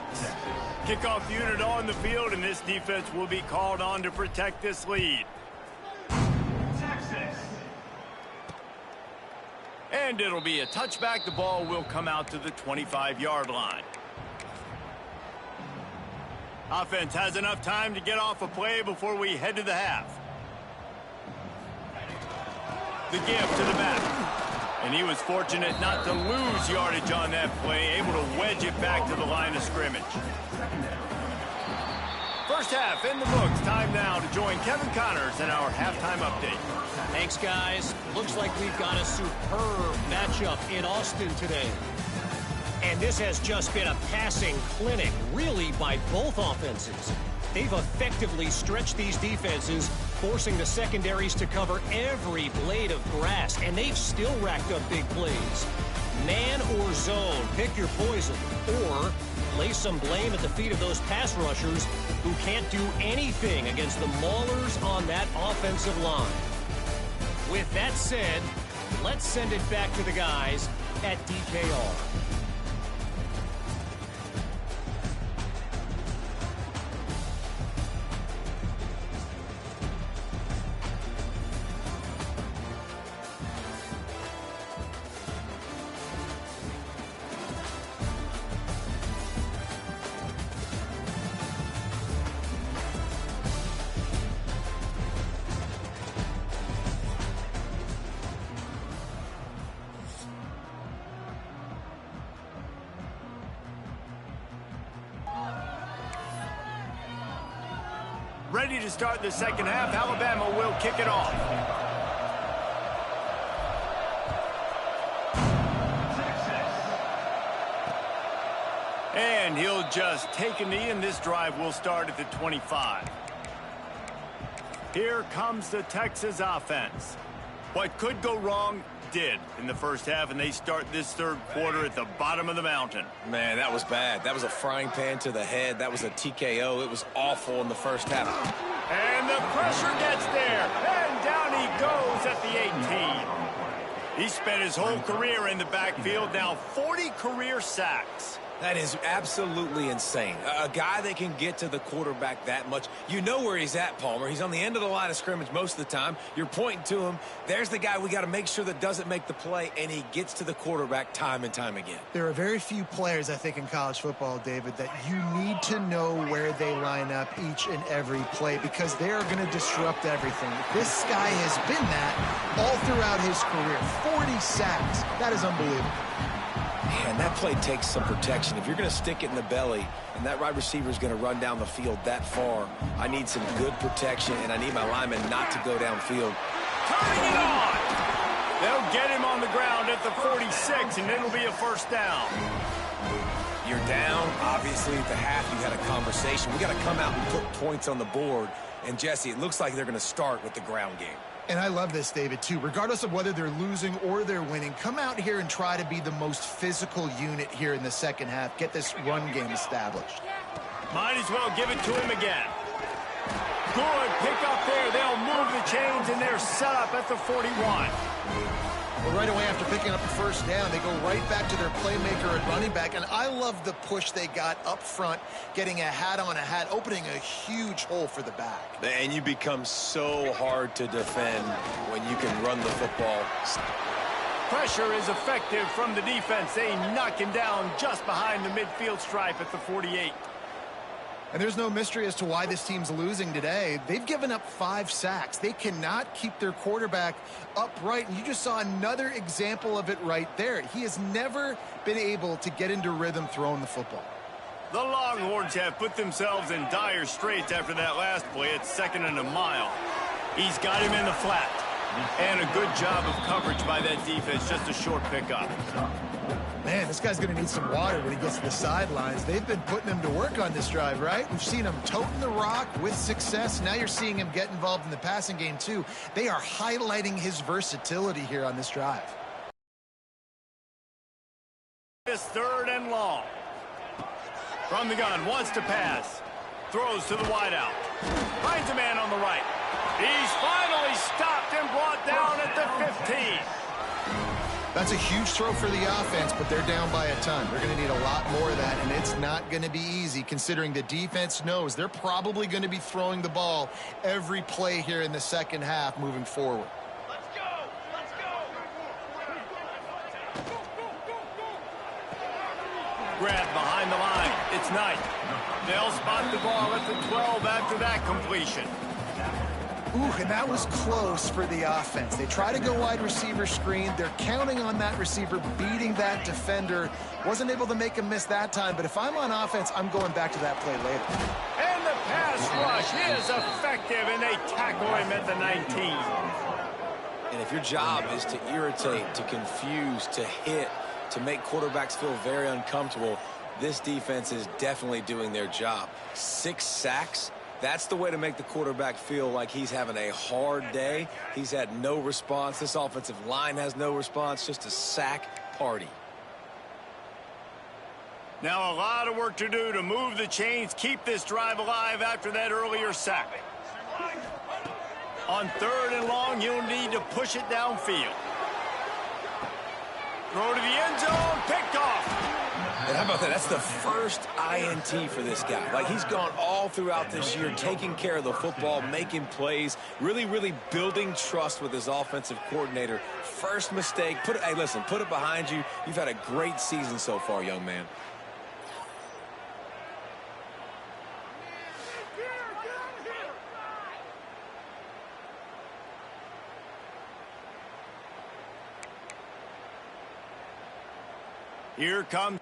Kickoff unit on the field, and this defense will be called on to protect this lead. And it'll be a touchback. The ball will come out to the 25-yard line. Offense has enough time to get off a play before we head to the half. The give to the back. And he was fortunate not to lose yardage on that play, able to wedge it back to the line of scrimmage. First half in the books. Time now to join Kevin Connors in our halftime update. Thanks, guys. Looks like we've got a superb matchup in Austin today. And this has just been a passing clinic, really, by both offenses. They've effectively stretched these defenses, forcing the secondaries to cover every blade of grass, and they've still racked up big plays. Man or zone, pick your poison, or lay some blame at the feet of those pass rushers who can't do anything against the maulers on that offensive line. With that said, let's send it back to the guys at DKR. Ready to start the second half. Alabama will kick it off. And he'll just take a knee, and this drive will start at the 25. Here comes the Texas offense. What could go wrong did in the first half, and they start this third quarter at the bottom of the mountain. Man, that was bad. That was a frying pan to the head. That was a TKO. It was awful in the first half. And the pressure gets there, and down he goes at the 18. He spent his whole career in the backfield, now 40 career sacks. That is absolutely insane. A guy that can get to the quarterback that much. You know where he's at, Palmer. He's on the end of the line of scrimmage most of the time. You're pointing to him. There's the guy we got to make sure that doesn't make the play, and he gets to the quarterback time and time again. There are very few players, I think, in college football, David, that you need to know where they line up each and every play because they are going to disrupt everything. This guy has been that all throughout his career. 40 sacks. That is unbelievable. Man, that play takes some protection. If you're going to stick it in the belly and that wide receiver is going to run down the field that far, I need some good protection, and I need my lineman not to go downfield. Turning it on! They'll get him on the ground at the 46, and it'll be a first down. You're down. Obviously, at the half, you had a conversation. We got to come out and put points on the board. And, Jesse, it looks like they're going to start with the ground game. And I love this, David, too. Regardless of whether they're losing or they're winning, come out here and try to be the most physical unit here in the second half. Get this run game established. Might as well give it to him again. Good pick up there. They'll move the chains, and they're set up at the 41. Well, right away after picking up the first down, they go right back to their playmaker at running back. And I love the push they got up front, getting a hat on a hat, opening a huge hole for the back. And you become so hard to defend when you can run the football. pressure is effective from the defense. They knock him down just behind the midfield stripe at the 48. And there's no mystery as to why this team's losing today. They've given up 5 sacks. They cannot keep their quarterback upright. And you just saw another example of it right there. He has never been able to get into rhythm throwing the football. The Longhorns have put themselves in dire straits after that last play. It's 2nd and a mile. He's got him in the flat. And a good job of coverage by that defense. Just a short pickup. Man, this guy's going to need some water when he gets to the sidelines. They've been putting him to work on this drive, right? We've seen him toting the rock with success. Now you're seeing him get involved in the passing game, too. They are highlighting his versatility here on this drive. This 3rd and long. From the gun, wants to pass. Throws to the wideout. Finds a man on the right. He's finally stopped and brought down at the 15. That's a huge throw for the offense, but they're down by a ton. They're going to need a lot more of that, and it's not going to be easy considering the defense knows they're probably going to be throwing the ball every play here in the second half moving forward. Let's go! Let's go! Grab behind the line. It's Knight. They'll spot the ball at the 12 after that completion. Ooh, and that was close for the offense. They try to go wide receiver screen. They're counting on that receiver beating that defender. Wasn't able to make him miss that time, but if I'm on offense, I'm going back to that play later. And the pass rush is effective, and they tackle him at the 19. And if your job is to irritate, to confuse, to hit, to make quarterbacks feel very uncomfortable, this defense is definitely doing their job. 6 sacks. That's the way to make the quarterback feel like he's having a hard day. He's had no response. This offensive line has no response. Just a sack party. Now a lot of work to do to move the chains, keep this drive alive after that earlier sack. On 3rd and long, you'll need to push it downfield. Throw to the end zone, picked off. And how about that? That's the first INT for this guy. Like, he's gone all throughout this year, taking care of the football, making plays, really, really building trust with his offensive coordinator. First mistake, hey, listen, put it behind you. You've had a great season so far, young man. Here comes.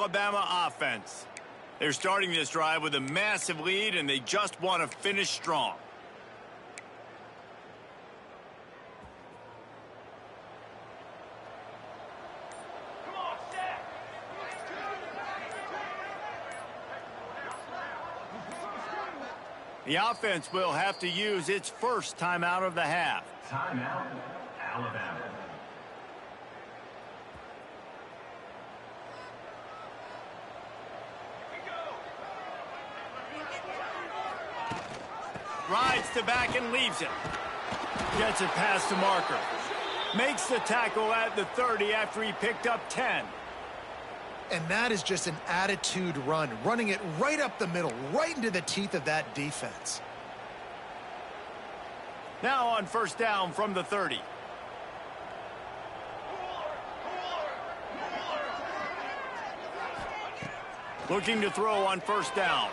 Alabama offense. They're starting this drive with a massive lead, and they just want to finish strong. The offense will have to use its first timeout of the half. Timeout, Alabama. Rides to back and leaves it. Gets it past the marker. Makes the tackle at the 30 after he picked up 10. And that is just an attitude run, running it right up the middle, right into the teeth of that defense. Now on first down from the 30. Looking to throw on first down.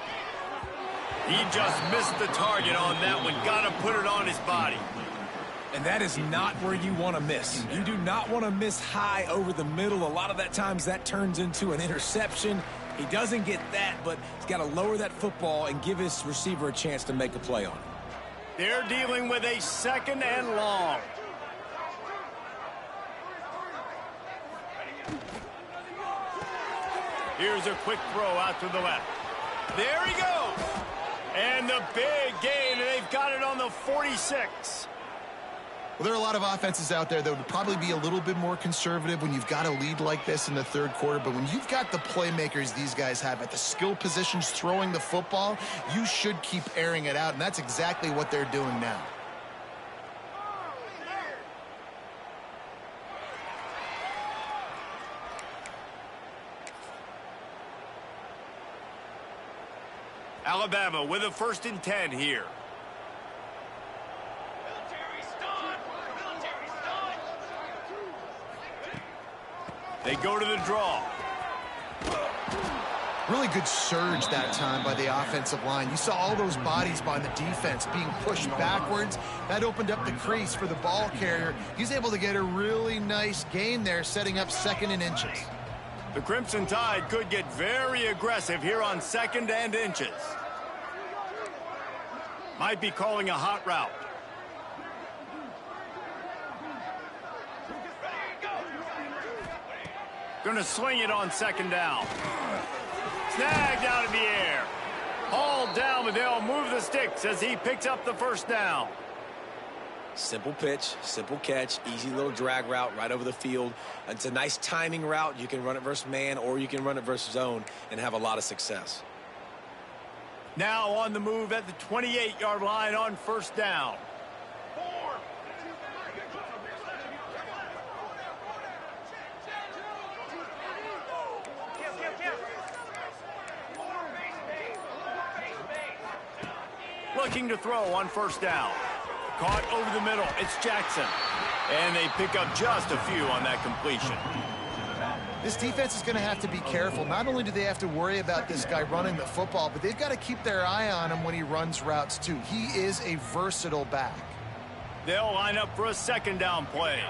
He just missed the target on that one. Got to put it on his body. And that is not where you want to miss. You do not want to miss high over the middle. A lot of that times that turns into an interception. He doesn't get that, but he's got to lower that football and give his receiver a chance to make a play on it. They're dealing with a second and long. Here's a quick throw out to the left. There he goes. And the big gain, and they've got it on the 46. Well, there are a lot of offenses out there that would probably be a little bit more conservative when you've got a lead like this in the third quarter. But when you've got the playmakers these guys have at the skill positions throwing the football, you should keep airing it out. And that's exactly what they're doing now. Alabama with a 1st and 10 here. They go to the draw. Really good surge that time by the offensive line. You saw all those bodies by the defense being pushed backwards. That opened up the crease for the ball carrier. He's able to get a really nice gain there, setting up 2nd and inches. The Crimson Tide could get very aggressive here on 2nd and inches. Might be calling a hot route. Going to sling it on 2nd down. Snagged out in the air. Hauled down, but they'll move the sticks as he picks up the 1st down. Simple pitch, simple catch, easy little drag route right over the field. It's a nice timing route. You can run it versus man or you can run it versus zone and have a lot of success. Now on the move at the 28-yard line on 1st down. Looking to throw on 1st down. Caught over the middle. It's Jackson. And they pick up just a few on that completion. This defense is going to have to be careful. Not only do they have to worry about this guy running the football, but they've got to keep their eye on him when he runs routes too. He is a versatile back. They'll line up for a 2nd down play.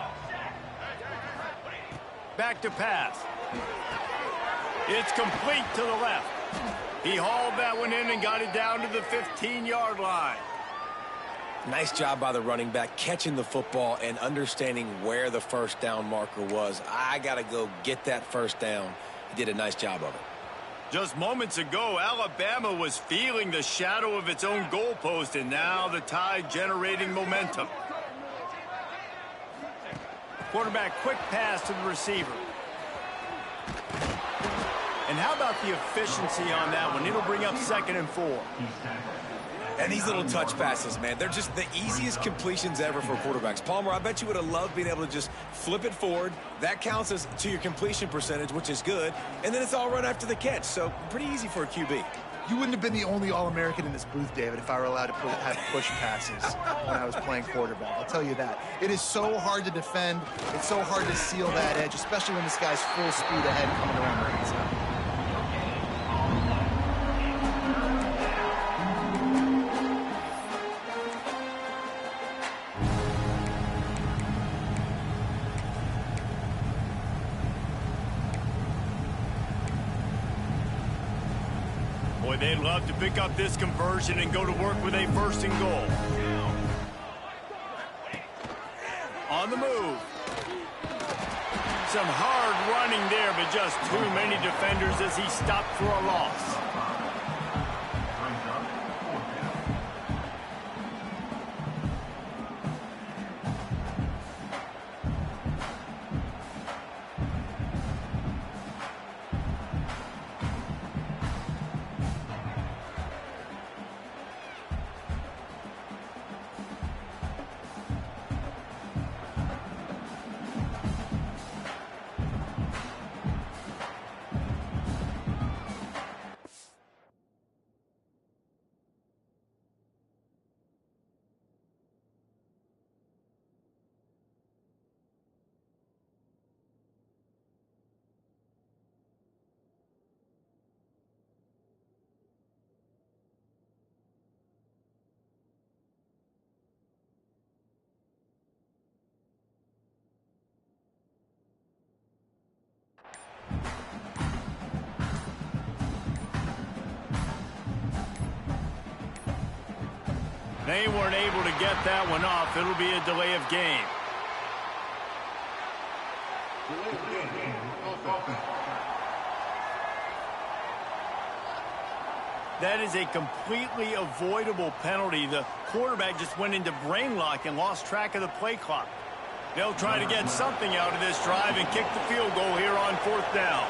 Back to pass. It's complete to the left. He hauled that one in and got it down to the 15-yard line. Nice job by the running back catching the football and understanding where the 1st down marker was. I got to go get that 1st down. He did a nice job of it. Just moments ago, Alabama was feeling the shadow of its own goalpost, and now the Tide generating momentum. Quarterback quick pass to the receiver. And how about the efficiency on that one? It'll bring up 2nd and 4. And these little touch passes, man, they're just the easiest completions ever for quarterbacks. Palmer, I bet you would have loved being able to just flip it forward. That counts as to your completion percentage, which is good. And then it's all run after the catch. So pretty easy for a QB. You wouldn't have been the only All-American in this booth, David, if I were allowed to have push passes when I was playing quarterback. I'll tell you that. It is so hard to defend. It's so hard to seal that edge, especially when this guy's full speed ahead coming around the end zone. Boy, they'd love to pick up this conversion and go to work with a first and goal. On the move. Some hard running there, but just too many defenders as he stopped for a loss. They weren't able to get that one off. It'll be a delay of game. That is a completely avoidable penalty. The quarterback just went into brain lock and lost track of the play clock. They'll try to get something out of this drive and kick the field goal here on 4th down.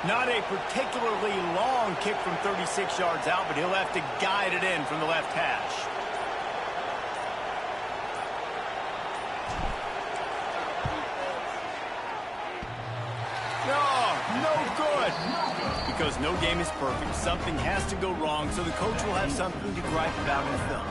Not a particularly long kick from 36 yards out, but he'll have to guide it in from the left hash. No good. Because no game is perfect. Something has to go wrong, so the coach will have something to gripe about in film.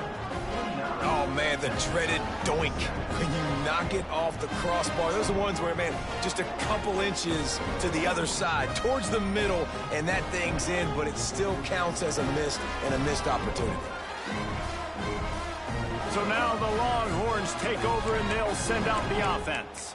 Oh, man, the dreaded doink. When you knock it off the crossbar, those are the ones where, man, just a couple inches to the other side, towards the middle, and that thing's in, but it still counts as a missed and a missed opportunity. So now the Longhorns take over, and they'll send out the offense.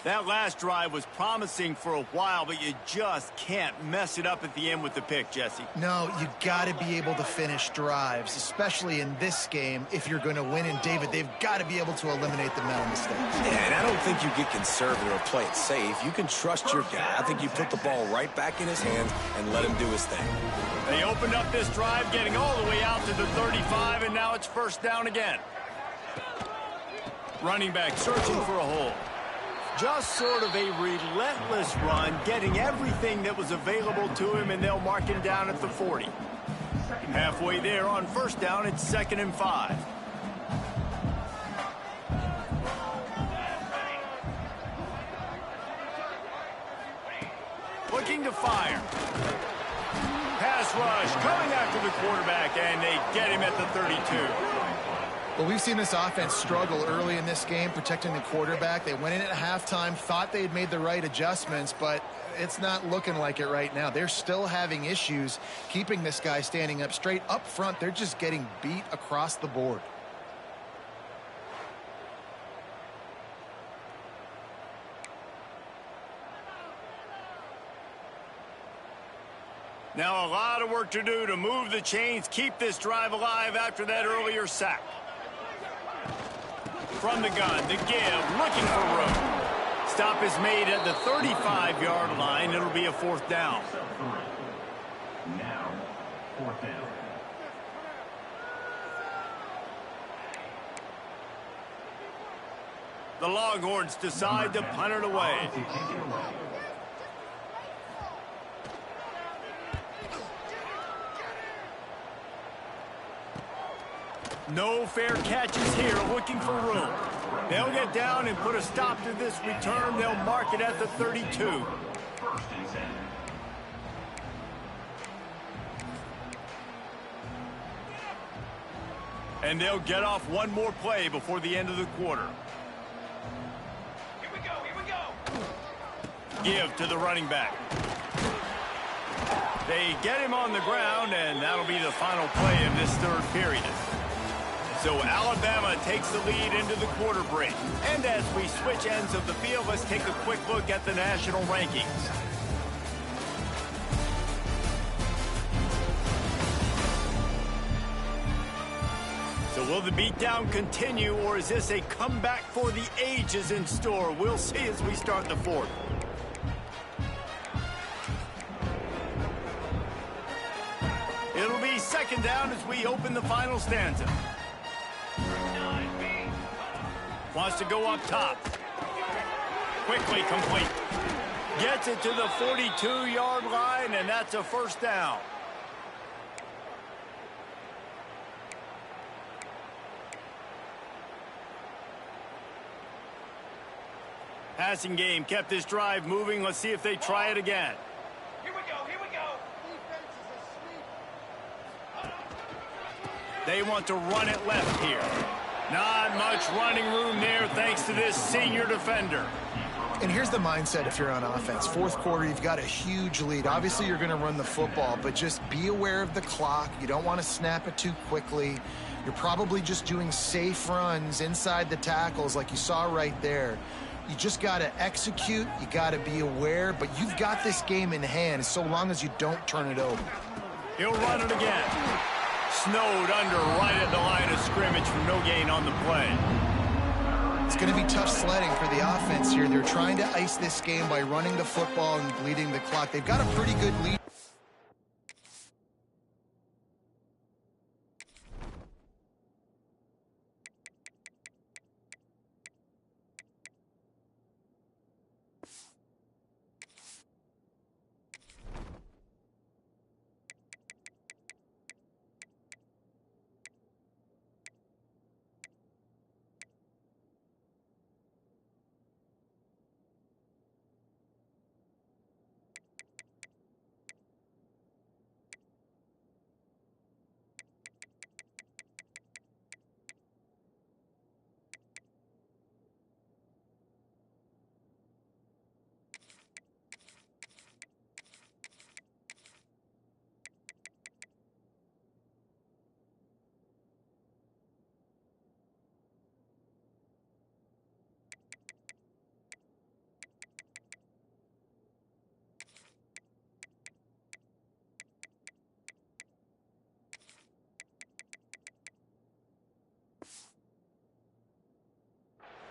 That last drive was promising for a while, but you just can't mess it up at the end with the pick, Jesse. No, you got to be able to finish drives, especially in this game if you're going to win. And, David, they've got to be able to eliminate the mental mistakes. Yeah, and I don't think you get conservative or play it safe. You can trust your guy. I think you put the ball right back in his hands and let him do his thing. They opened up this drive, getting all the way out to the 35, and now it's 1st down again. Running back searching for a hole. Just sort of a relentless run, getting everything that was available to him, and they'll mark him down at the 40. Halfway there on 1st down, it's 2nd and 5. Looking to fire. Pass rush coming after the quarterback, and they get him at the 32. Well, we've seen this offense struggle early in this game, protecting the quarterback. They went in at halftime, thought they had made the right adjustments, but it's not looking like it right now. They're still having issues keeping this guy standing up straight. Up front, they're just getting beat across the board. Now a lot of work to do to move the chains, keep this drive alive after that earlier sack. From the gun, the give, looking for room. Stop is made at the 35-yard line. It'll be a 4th down. Now, 4th down. The Longhorns decide to punt it away. No fair catches here, looking for room. They'll get down and put a stop to this return. They'll mark it at the 32. 1st and 10. And they'll get off one more play before the end of the quarter. Here we go, here we go. Give to the running back. They get him on the ground, and that'll be the final play of this 3rd period. So Alabama takes the lead into the quarter break. And as we switch ends of the field, let's take a quick look at the national rankings. Will the beatdown continue, or is this a comeback for the ages in store? We'll see as we start the fourth. It'll be second down as we open the final stanza. Wants to go up top. Quickly complete. Gets it to the 42-yard line, and that's a first down. Passing game kept this drive moving. Let's see if they try it again. Here we go, here we go. They want to run it left here. Not much running room there thanks to this senior defender. And here's the mindset if you're on offense. Fourth quarter, you've got a huge lead. Obviously, you're going to run the football, but just be aware of the clock. You don't want to snap it too quickly. You're probably just doing safe runs inside the tackles like you saw right there. You just got to execute. You got to be aware, but you've got this game in hand so long as you don't turn it over. He'll run it again. Snowed under right at the line of scrimmage for no gain on the play. It's going to be tough sledding for the offense here. They're trying to ice this game by running the football and bleeding the clock. They've got a pretty good lead.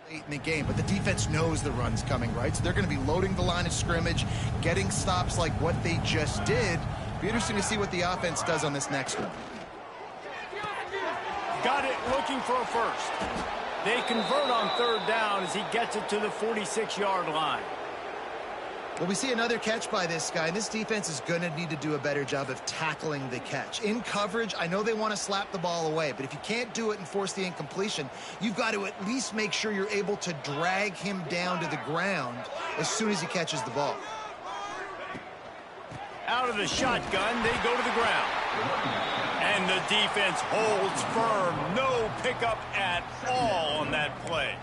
Late in the game, but the defense knows the run's coming, right? So they're going to be loading the line of scrimmage, getting stops like what they just did. Be interesting to see what the offense does on this next one. Got it looking for a first. They convert on third down as he gets it to the 46-yard line. Well, we see another catch by this guy, and this defense is going to need to do a better job of tackling the catch. In coverage, I know they want to slap the ball away, but if you can't do it and force the incompletion, you've got to at least make sure you're able to drag him down to the ground as soon as he catches the ball. Out of the shotgun, they go to the ground. And the defense holds firm. No pickup at all on that play.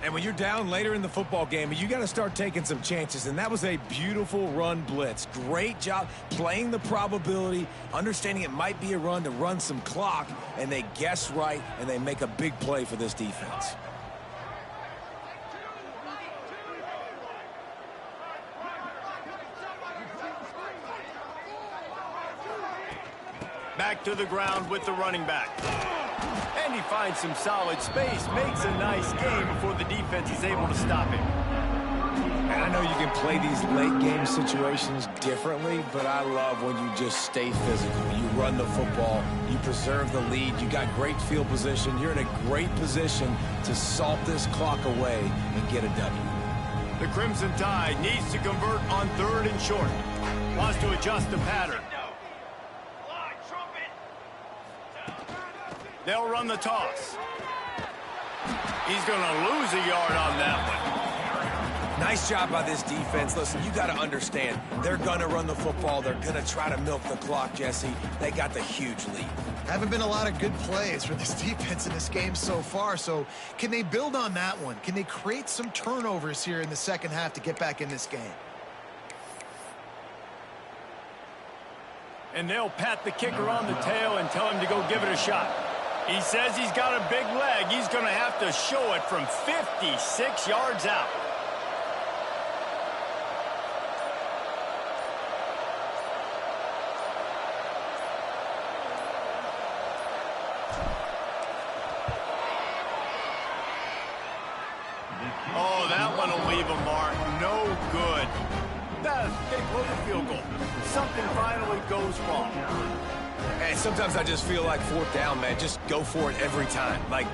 And when you're down later in the football game, you got to start taking some chances, and that was a beautiful run blitz. Great job playing the probability, understanding it might be a run to run some clock, and they guess right, and they make a big play for this defense. Back to the ground with the running back. And he finds some solid space, makes a nice game before the defense is able to stop him. And I know you can play these late game situations differently, but I love when you just stay physical. You run the football, you preserve the lead, you got great field position, you're in a great position to salt this clock away and get a W. The Crimson Tide needs to convert on third and short. Wants to adjust the pattern. They'll run the toss. He's going to lose a yard on that one. Nice job by this defense. Listen, you got to understand, they're going to run the football. They're going to try to milk the clock, Jesse. They got the huge lead. Haven't been a lot of good plays for this defense in this game so far, so can they build on that one? Can they create some turnovers here in the second half to get back in this game? And they'll pat the kicker on the tail and tell him to go give it a shot. He says he's got a big leg. He's going to have to show it from 56 yards out. Oh, that one will leave a mark. No good. They blow the field goal. Something finally goes wrong. And sometimes I just feel like fourth down, man. Just go for it every time. Like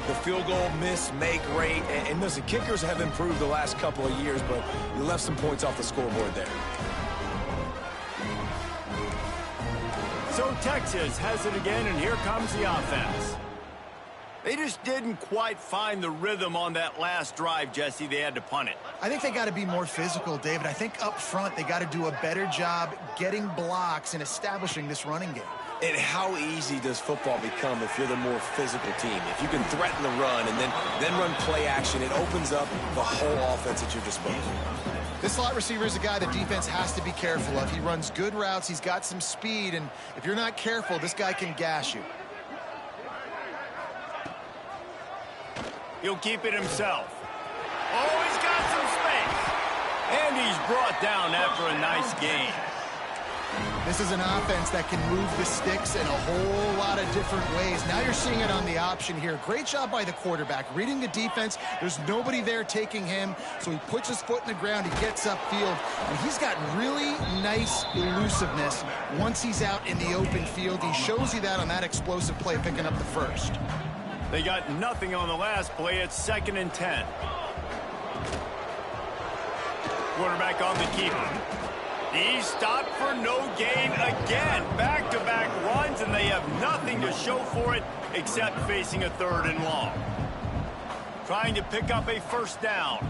the field goal miss, make rate. And listen, kickers have improved the last couple of years, but you left some points off the scoreboard there. So Texas has it again, and here comes the offense. They just didn't quite find the rhythm on that last drive, Jesse. They had to punt it. I think they got to be more physical, David. I think up front they got to do a better job getting blocks and establishing this running game. And how easy does football become if you're the more physical team? If you can threaten the run and then run play action, it opens up the whole offense at your disposal. This slot receiver is a guy the defense has to be careful of. He runs good routes. He's got some speed, and if you're not careful, this guy can gash you. He'll keep it himself. Oh, he's got some space. And he's brought down after a nice gain. This is an offense that can move the sticks in a whole lot of different ways. Now you're seeing it on the option here. Great job by the quarterback. Reading the defense, there's nobody there taking him, so he puts his foot in the ground, he gets upfield, and he's got really nice elusiveness once he's out in the open field. He shows you that on that explosive play, picking up the first. They got nothing on the last play. It's 2nd and 10. Quarterback on the keeper. He's stopped for no gain again. Back-to-back runs, and they have nothing to show for it except facing a 3rd and long. Trying to pick up a first down.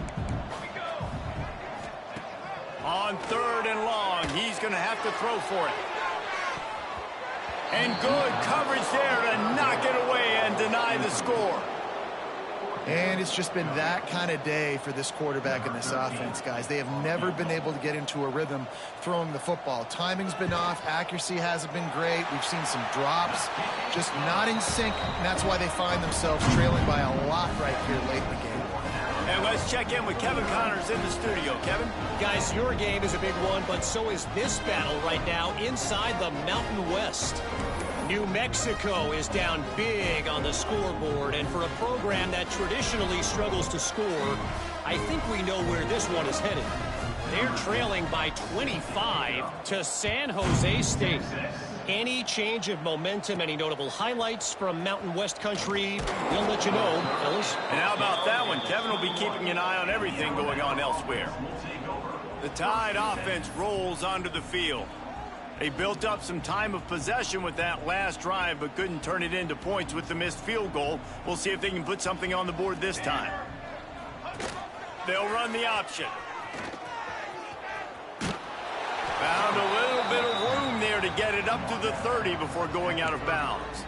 On 3rd and long, he's going to have to throw for it. And good coverage there to knock it away and deny the score. And it's just been that kind of day for this quarterback and this offense, guys. They have never been able to get into a rhythm throwing the football. Timing's been off. Accuracy hasn't been great. We've seen some drops, just not in sync, and that's why they find themselves trailing by a lot right here late in the game. And let's check in with Kevin Connors in the studio. Kevin? Guys, your game is a big one, but so is this battle right now inside the Mountain West. New Mexico is down big on the scoreboard, and for a program that traditionally struggles to score, I think we know where this one is headed. They're trailing by 25 to San Jose State. Any change of momentum, any notable highlights from Mountain West country, we'll let you know, fellas. And how about that one? Kevin will be keeping an eye on everything going on elsewhere. The Tide offense rolls onto the field. They built up some time of possession with that last drive, but couldn't turn it into points with the missed field goal. We'll see if they can put something on the board this time. They'll run the option. Found a little bit of room there to get it up to the 30 before going out of bounds.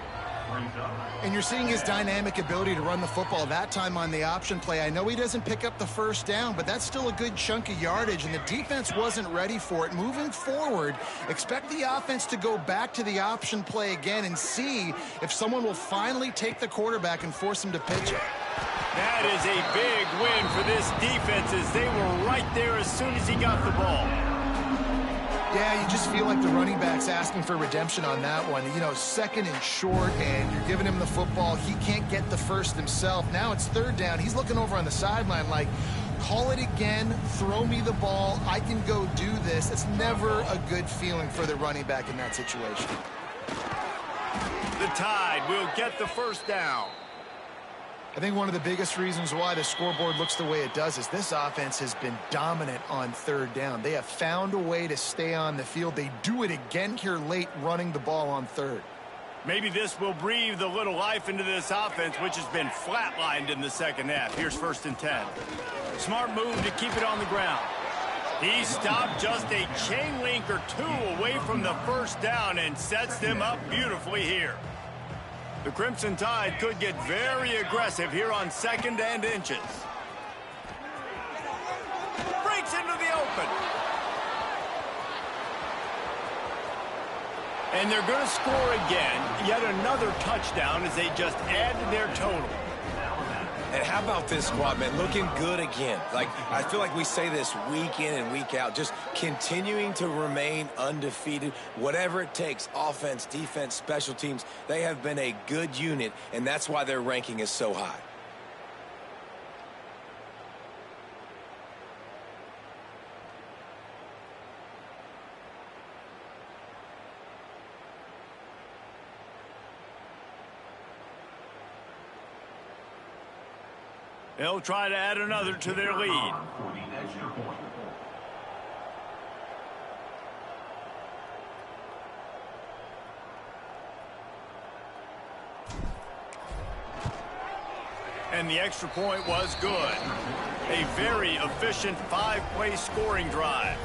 And you're seeing his dynamic ability to run the football that time on the option play. I know he doesn't pick up the first down, but that's still a good chunk of yardage, and the defense wasn't ready for it. Moving forward, expect the offense to go back to the option play again and see if someone will finally take the quarterback and force him to pitch it. That is a big win for this defense as they were right there as soon as he got the ball. Yeah, you just feel like the running back's asking for redemption on that one. You know, 2nd and short, and you're giving him the football. He can't get the first himself. Now it's 3rd down. He's looking over on the sideline like, call it again, throw me the ball, I can go do this. It's never a good feeling for the running back in that situation. The Tide will get the first down. I think one of the biggest reasons why the scoreboard looks the way it does is this offense has been dominant on 3rd down. They have found a way to stay on the field. They do it again here late, running the ball on 3rd. Maybe this will breathe a little life into this offense, which has been flatlined in the second half. Here's 1st and 10. Smart move to keep it on the ground. He stopped just a chain link or two away from the first down and sets them up beautifully here. The Crimson Tide could get very aggressive here on 2nd and inches. Breaks into the open. And they're going to score again. Yet another touchdown as they just add to their total. And how about this squad, man? Looking good again. Like, I feel like we say this week in and week out, just continuing to remain undefeated. Whatever it takes, offense, defense, special teams, they have been a good unit, and that's why their ranking is so high. They'll try to add another to their lead. For the extra point. And the extra point was good. A very efficient 5-play scoring drive.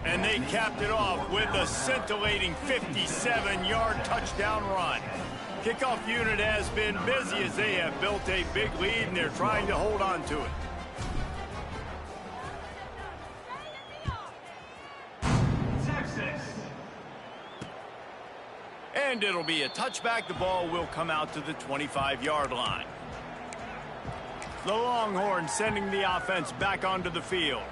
And they capped it off with a scintillating 57-yard touchdown run. Kickoff unit has been busy as they have built a big lead, and they're trying to hold on to it. Texas. And it'll be a touchback. The ball will come out to the 25-yard line. The Longhorns sending the offense back onto the field.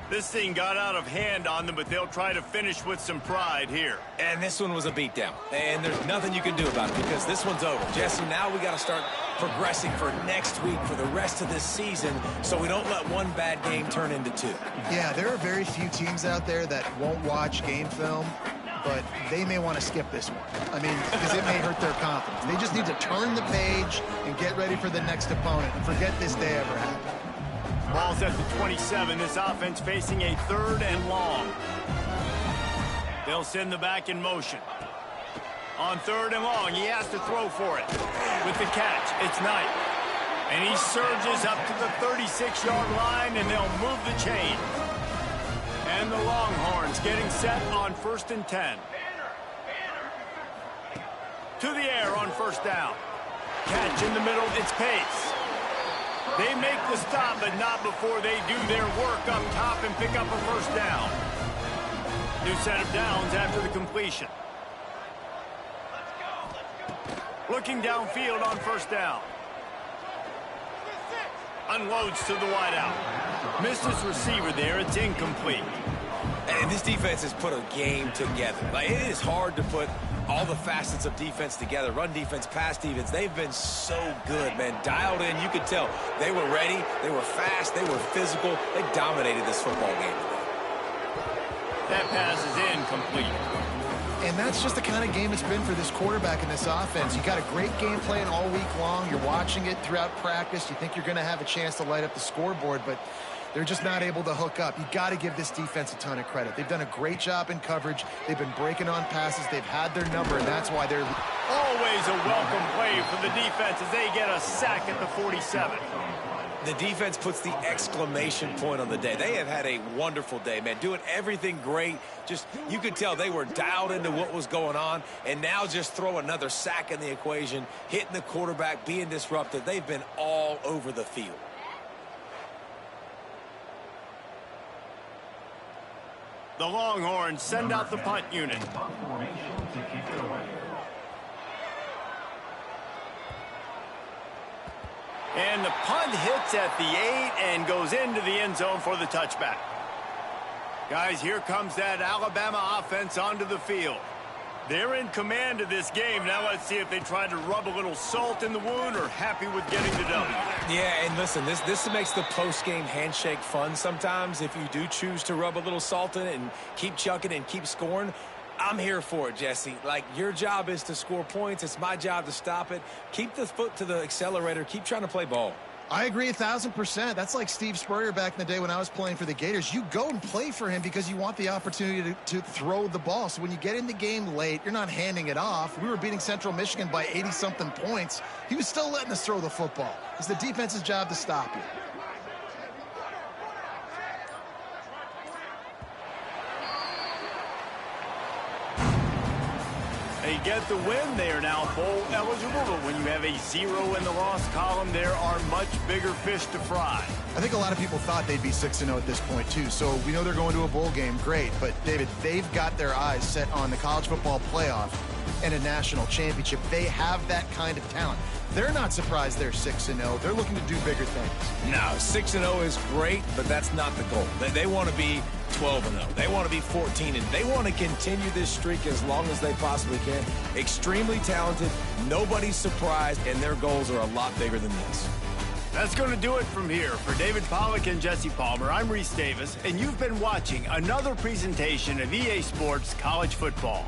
This thing got out of hand on them, but they'll try to finish with some pride here. And this one was a beatdown. And there's nothing you can do about it because this one's over. Jesse, now we got to start progressing for next week, for the rest of this season, so we don't let one bad game turn into two. Yeah, there are very few teams out there that won't watch game film, but they may want to skip this one. I mean, because it may hurt their confidence. They just need to turn the page and get ready for the next opponent and forget this day ever happened. Ball's at the 27. This offense facing a 3rd and long. They'll send the back in motion. On 3rd and long, he has to throw for it. With the catch, it's Knight. And he surges up to the 36-yard line, and they'll move the chain. And the Longhorns getting set on 1st and 10. To the air on 1st down. Catch in the middle, it's Pace. They make the stop, but not before they do their work up top and pick up a 1st down. New set of downs after the completion. Looking downfield on 1st down. Unloads to the wideout. Missed his receiver there. It's incomplete. And this defense has put a game together. Like, it is hard to put all the facets of defense together. Run defense, pass defense. They've been so good, man. Dialed in. You could tell they were ready. They were fast. They were physical. They dominated this football game. That pass is incomplete. And that's just the kind of game it's been for this quarterback and this offense. You got a great game plan all week long. You're watching it throughout practice. You think you're going to have a chance to light up the scoreboard, but they're just not able to hook up. You got to give this defense a ton of credit. They've done a great job in coverage. They've been breaking on passes. They've had their number, and that's why they're... Always a welcome play for the defense as they get a sack at the 47. The defense puts the exclamation point on the day. They have had a wonderful day, man. Doing everything great. Just, you could tell they were dialed into what was going on, and now just throw another sack in the equation, hitting the quarterback, being disruptive. They've been all over the field. The Longhorns send out the punt unit. Formation to kick it away. And the punt hits at the 8 and goes into the end zone for the touchback. Guys, here comes that Alabama offense onto the field. They're in command of this game. Now let's see if they try to rub a little salt in the wound or happy with getting the W. Yeah, and listen, this makes the post-game handshake fun sometimes. If you do choose to rub a little salt in it and keep chucking and keep scoring, I'm here for it, Jesse. Like, your job is to score points. It's my job to stop it. Keep the foot to the accelerator. Keep trying to play ball. I agree 1,000%. That's like Steve Spurrier back in the day when I was playing for the Gators. You go and play for him because you want the opportunity to throw the ball. So when you get in the game late, you're not handing it off. We were beating Central Michigan by 80-something points. He was still letting us throw the football. It's the defense's job to stop you. They get the win. They are now bowl eligible, but when you have a 0 in the loss column, there are much bigger fish to fry. I think a lot of people thought they'd be 6-0 at this point, too. So we know they're going to a bowl game. Great. But, David, they've got their eyes set on the college football playoff and a national championship. They have that kind of talent. They're not surprised they're 6-0. They're looking to do bigger things. No, 6-0 is great, but that's not the goal. They want to be 12-0. They want to be 14-0. They want to continue this streak as long as they possibly can. Extremely talented. Nobody's surprised, and their goals are a lot bigger than this. That's going to do it from here. For David Pollack and Jesse Palmer, I'm Reese Davis, and you've been watching another presentation of EA Sports College Football.